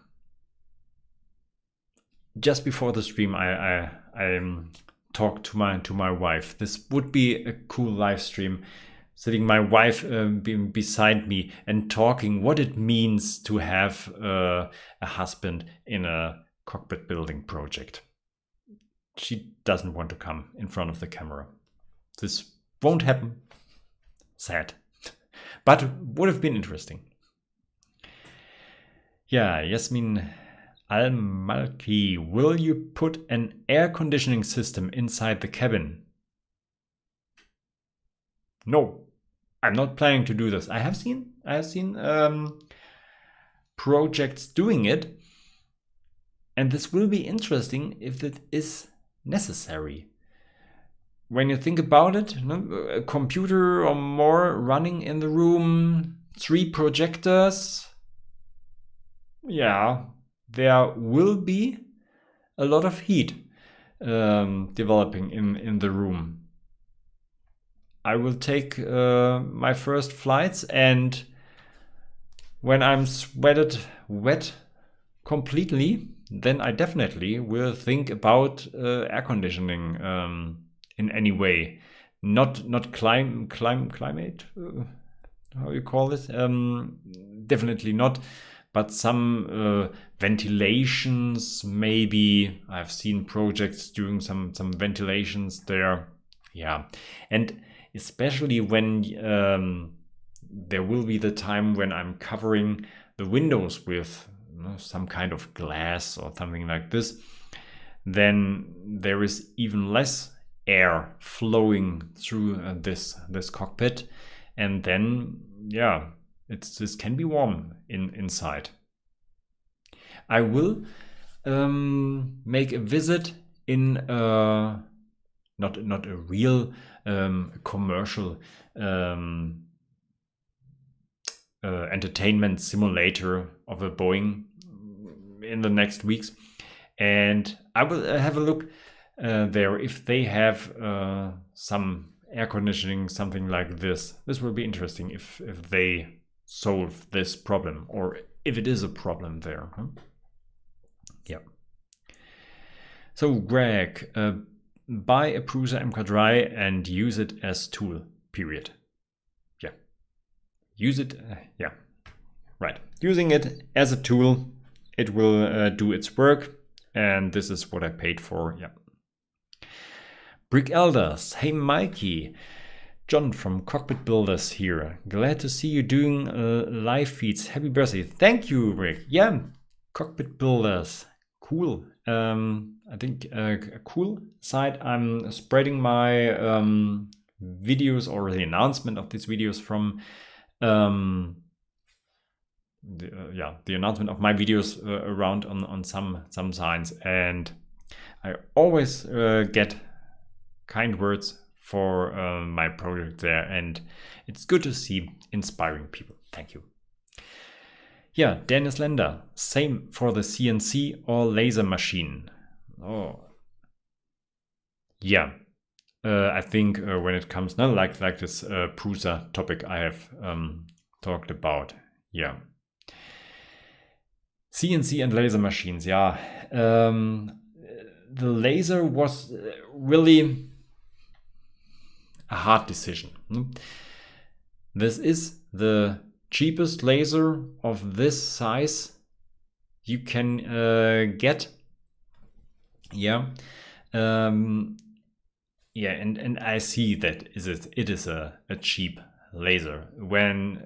Just before the stream, I talked to my wife. This would be a cool live stream. Sitting my wife beside me and talking what it means to have a husband in a cockpit building project. She doesn't want to come in front of the camera. This won't happen. Sad. But would have been interesting. Yeah, Yasmin Al-Malki, will you put an air conditioning system inside the cabin? No, I'm not planning to do this. I have seen projects doing it, and this will be interesting if it is necessary. When you think about it, a computer or more running in the room, 3 projectors, yeah, there will be a lot of heat developing in the room. I will take my first flights, and when I'm wet completely, then I definitely will think about air conditioning in any way. Not climate, how you call it? Definitely not. But some ventilations, maybe. I've seen projects doing some ventilations there. Yeah, and especially when there will be the time when I'm covering the windows with some kind of glass or something like this, then there is even less air flowing through this cockpit, and then yeah, this can be warm inside. I will make a visit in not a real commercial entertainment simulator of a Boeing in the next weeks, and I will have a look there if they have some air conditioning, something like this. This will be interesting if they solve this problem, or if it is a problem there. Yeah. So Greg, buy a Prusa MK3 and use it as tool, period. Yeah. Use it, yeah. Right. Using it as a tool, it will do its work, and this is what I paid for. Yeah. Brick Elders, hey Mikey. John from Cockpit Builders here. Glad to see you doing live feeds. Happy birthday. Thank you, Rick. Yeah, Cockpit Builders. Cool. I think a cool site. I'm spreading my videos, or the announcement of these videos from the announcement of my videos around on some signs, and I always get kind words for my project there, and it's good to see inspiring people. Thank you. Yeah, Dennis Lender, same for the CNC or laser machine. Oh, yeah. I think when it comes now, like this Prusa topic I have talked about. Yeah. CNC and laser machines. Yeah. The laser was really a hard decision. This is the cheapest laser of this size you can get. Yeah. Yeah, and I see that it is a cheap laser.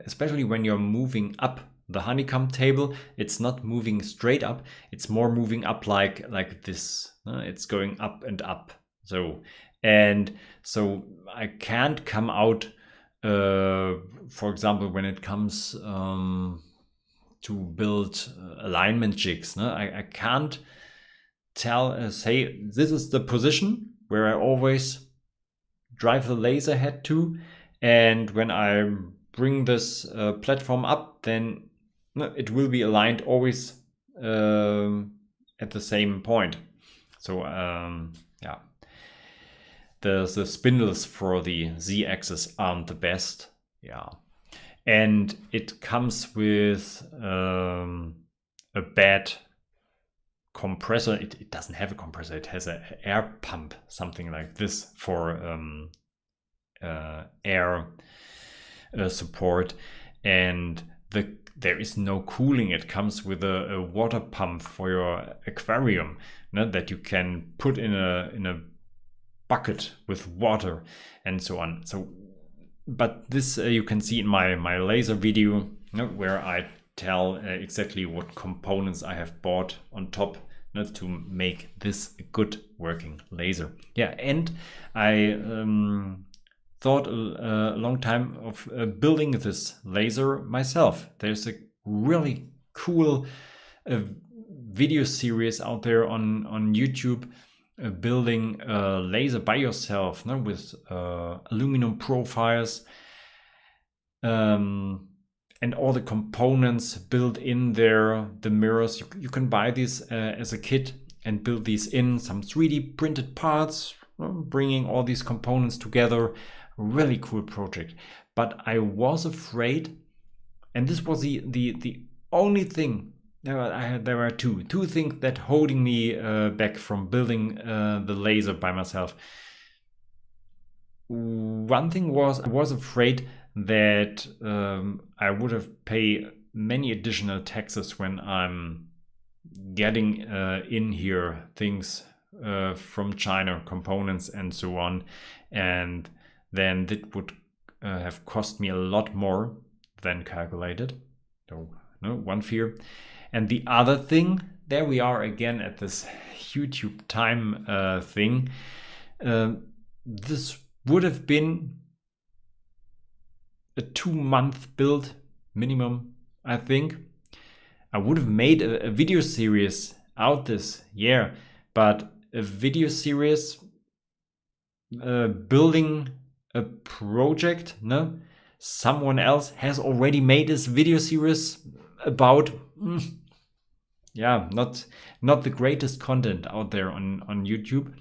Especially when you're moving up the honeycomb table, it's not moving straight up, it's more moving up like this. It's going up and up. So I can't come out, for example, when it comes to build alignment jigs. I can't say this is the position where I always drive the laser head to, and when I bring this platform up, then it will be aligned always at the same point. So yeah, the spindles for the Z-axis aren't the best. Yeah, and it comes with a bad compressor. It doesn't have a compressor. It has an air pump, something like this, for air support, and there is no cooling. It comes with a water pump for your aquarium, that you can put in a bucket with water and so on. So, but this you can see in my laser video, where I tell exactly what components I have bought on top to make this a good working laser. Yeah, and I thought a long time of building this laser myself. There's a really cool video series out there on YouTube, building a laser by yourself, with aluminum profiles, and all the components built in there, the mirrors. You can buy these as a kit and build these in some 3D printed parts, bringing all these components together. Really cool project. But I was afraid, and this was the only thing. There were two things that holding me back from building the laser by myself. One thing was, I was afraid that I would have paid many additional taxes when I'm getting in here things from China, components and so on, and then that would have cost me a lot more than calculated. So, one fear. And the other thing, there we are again at this YouTube time thing. This would have been a 2-month build minimum, I think. I would have made a video series out this year, but a video series building a project, someone else has already made this video series about not the greatest content out there on YouTube.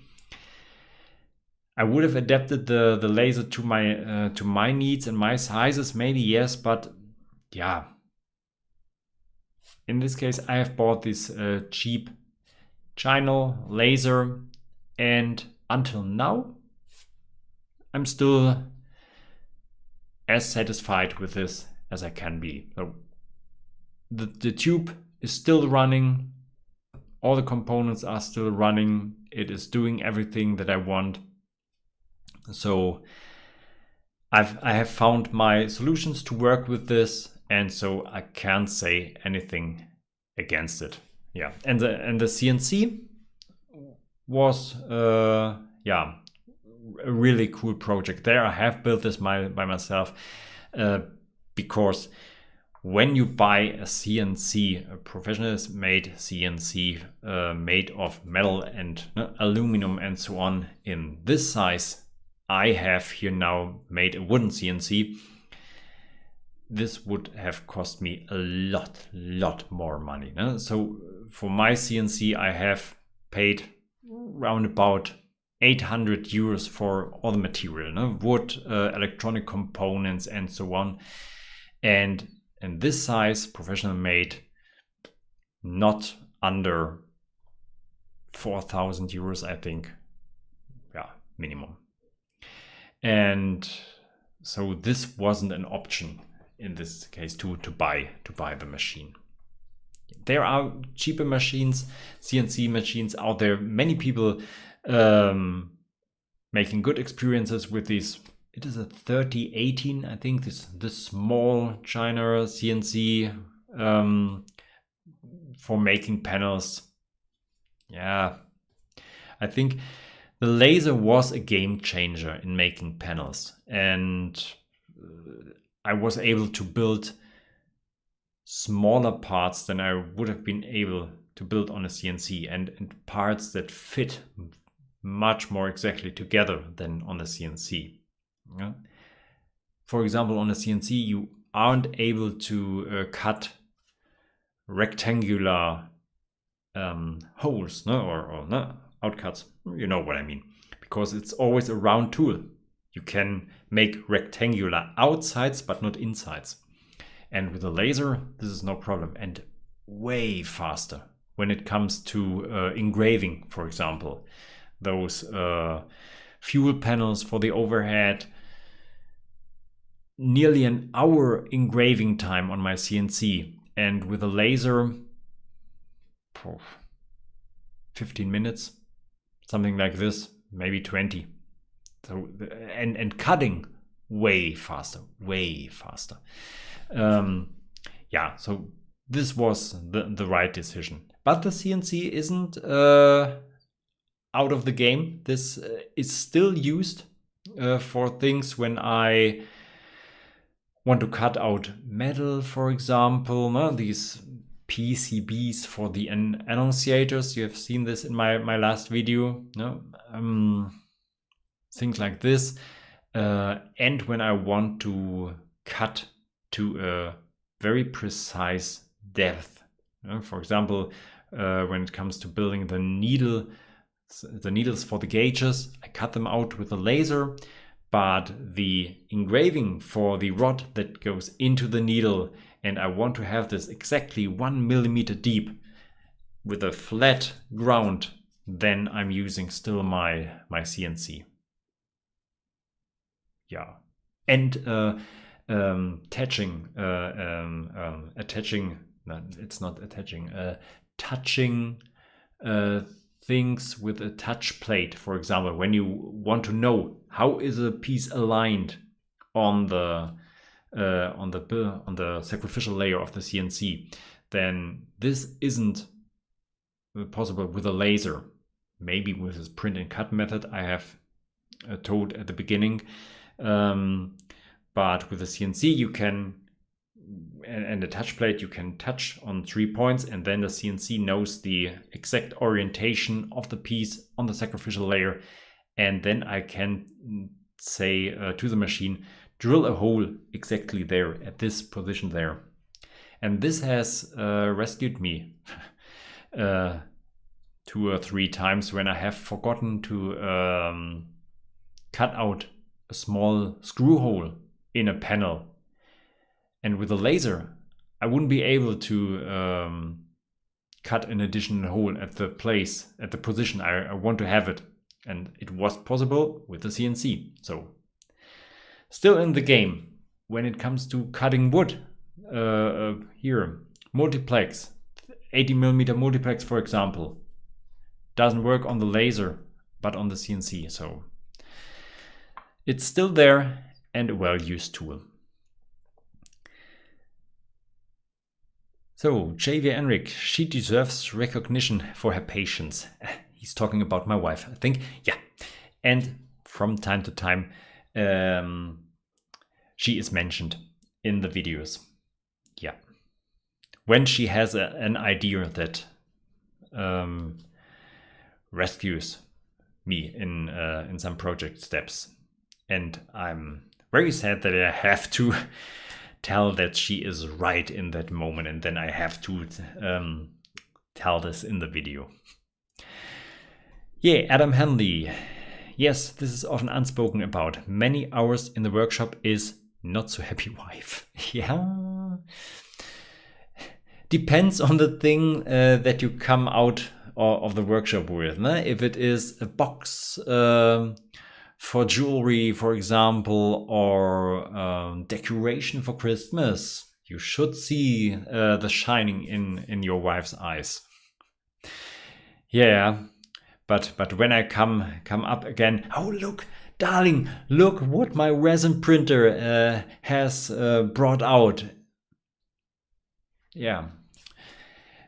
I would have adapted the laser to my needs and my sizes, maybe, yes, but yeah. In this case, I have bought this cheap China laser, and until now, I'm still as satisfied with this as I can be. So the tube is still running, all the components are still running, it is doing everything that I want. So I have found my solutions to work with this, and so I can't say anything against it. Yeah, and the CNC was a really cool project. There I have built this by myself, because when you buy a CNC, a professional made CNC made of metal and aluminum and so on in this size, I have here now made a wooden CNC. This would have cost me a lot more money. So for my CNC, I have paid round about 800 euros for all the material, wood, electronic components and so on. And in this size, professional made, not under 4,000 euros, I think. Yeah, minimum. And so this wasn't an option in this case to buy the machine. There are cheaper machines, CNC machines out there. Many people making good experiences with these it is a 3018, I think, this small China CNC for making panels. Yeah, I think the laser was a game changer in making panels, and I was able to build smaller parts than I would have been able to build on a CNC, and parts that fit much more exactly together than on a CNC. Yeah? For example, on a CNC, you aren't able to cut rectangular holes, no, or no, outcuts. You know what I mean, because it's always a round tool. You can make rectangular outsides, but not insides. And with a laser, this is no problem, and way faster when it comes to engraving, for example. Those fuel panels for the overhead, nearly an hour engraving time on my CNC, and with a laser, 15 minutes, something like this, maybe 20. So, and cutting way faster. Yeah, so this was the right decision. But the CNC isn't out of the game. This is still used for things when I want to cut out metal, for example. No? These PCBs for the annunciators. You have seen this in my last video. No? Things like this. And when I want to cut to a very precise depth. For example, when it comes to building the needles for the gauges, I cut them out with a laser, but the engraving for the rod that goes into the needle, and I want to have this exactly 1 millimeter deep with a flat ground, then I'm using still my CNC. Yeah. And touching things with a touch plate, for example, when you want to know how is a piece aligned on the sacrificial layer of the CNC, then this isn't possible with a laser. Maybe with this print and cut method I have told at the beginning. But with a CNC you can, and a touch plate, you can touch on 3 points, and then the CNC knows the exact orientation of the piece on the sacrificial layer, and then I can say to the machine, drill a hole exactly there at this position there. And this has rescued me 2 or 3 times when I have forgotten to cut out a small screw hole in a panel. And with a laser, I wouldn't be able to cut an additional hole at the place, at the position I want to have it. And it was possible with the CNC. So, still in the game. When it comes to cutting wood, here, multiplex, 80mm multiplex, for example, doesn't work on the laser, but on the CNC. So, it's still there and a well-used tool. So, JV Enric, she deserves recognition for her patience. He's talking about my wife, I think. Yeah. And from time to time, she is mentioned in the videos. Yeah. When she has an idea that rescues me in some project steps. And I'm very sad that I have to tell that she is right in that moment, and then I have to tell this in the video. Yeah, Adam Henley. Yes, this is often unspoken about. Many hours in the workshop is not so happy wife. Yeah. Depends on the thing that you come out of the workshop with. Ne? If it is a box for jewelry, for example, or decoration for Christmas, you should see the shining in your wife's eyes. Yeah, But when I come up again, oh look, darling, look what my resin printer has brought out. Yeah,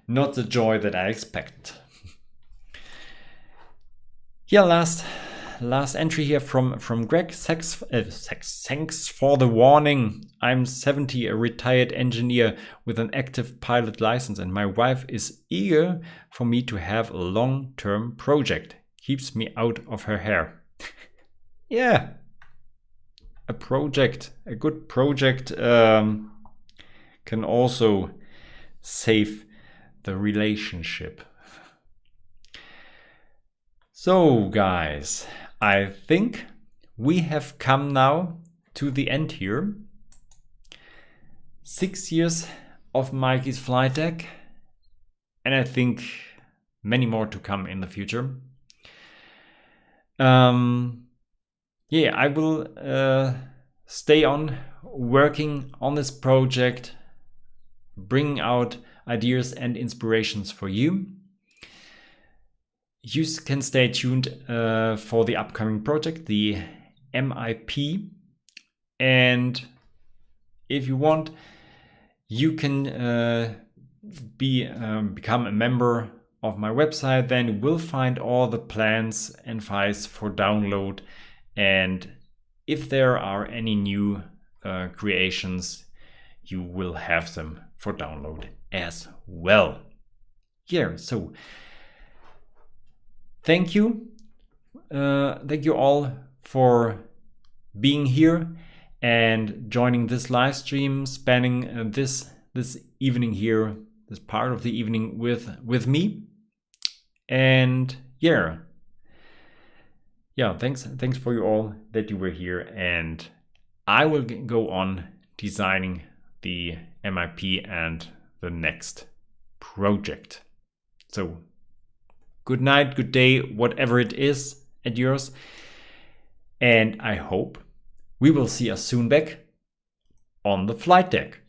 not the joy that I expect. Yeah, last entry here from Greg. Thanks for the warning. I'm 70, a retired engineer with an active pilot license, and my wife is eager for me to have a long-term project. Keeps me out of her hair. Yeah, a project, a good project can also save the relationship. So guys, I think we have come now to the end here. 6 years of Mikey's flight deck, and I think many more to come in the future. Yeah, I will stay on working on this project, bringing out ideas and inspirations for you. You can stay tuned for the upcoming project, the MIP. And if you want, you can become a member of my website. Then you will find all the plans and files for download. And if there are any new creations, you will have them for download as well. Yeah, so thank you. Thank you all for being here and joining this live stream, spanning this evening here, this part of the evening with me. And yeah, thanks for you all that you were here, and I will go on designing the MIP and the next project. So good night, good day, whatever it is at yours. And I hope we will see us soon back on the flight deck.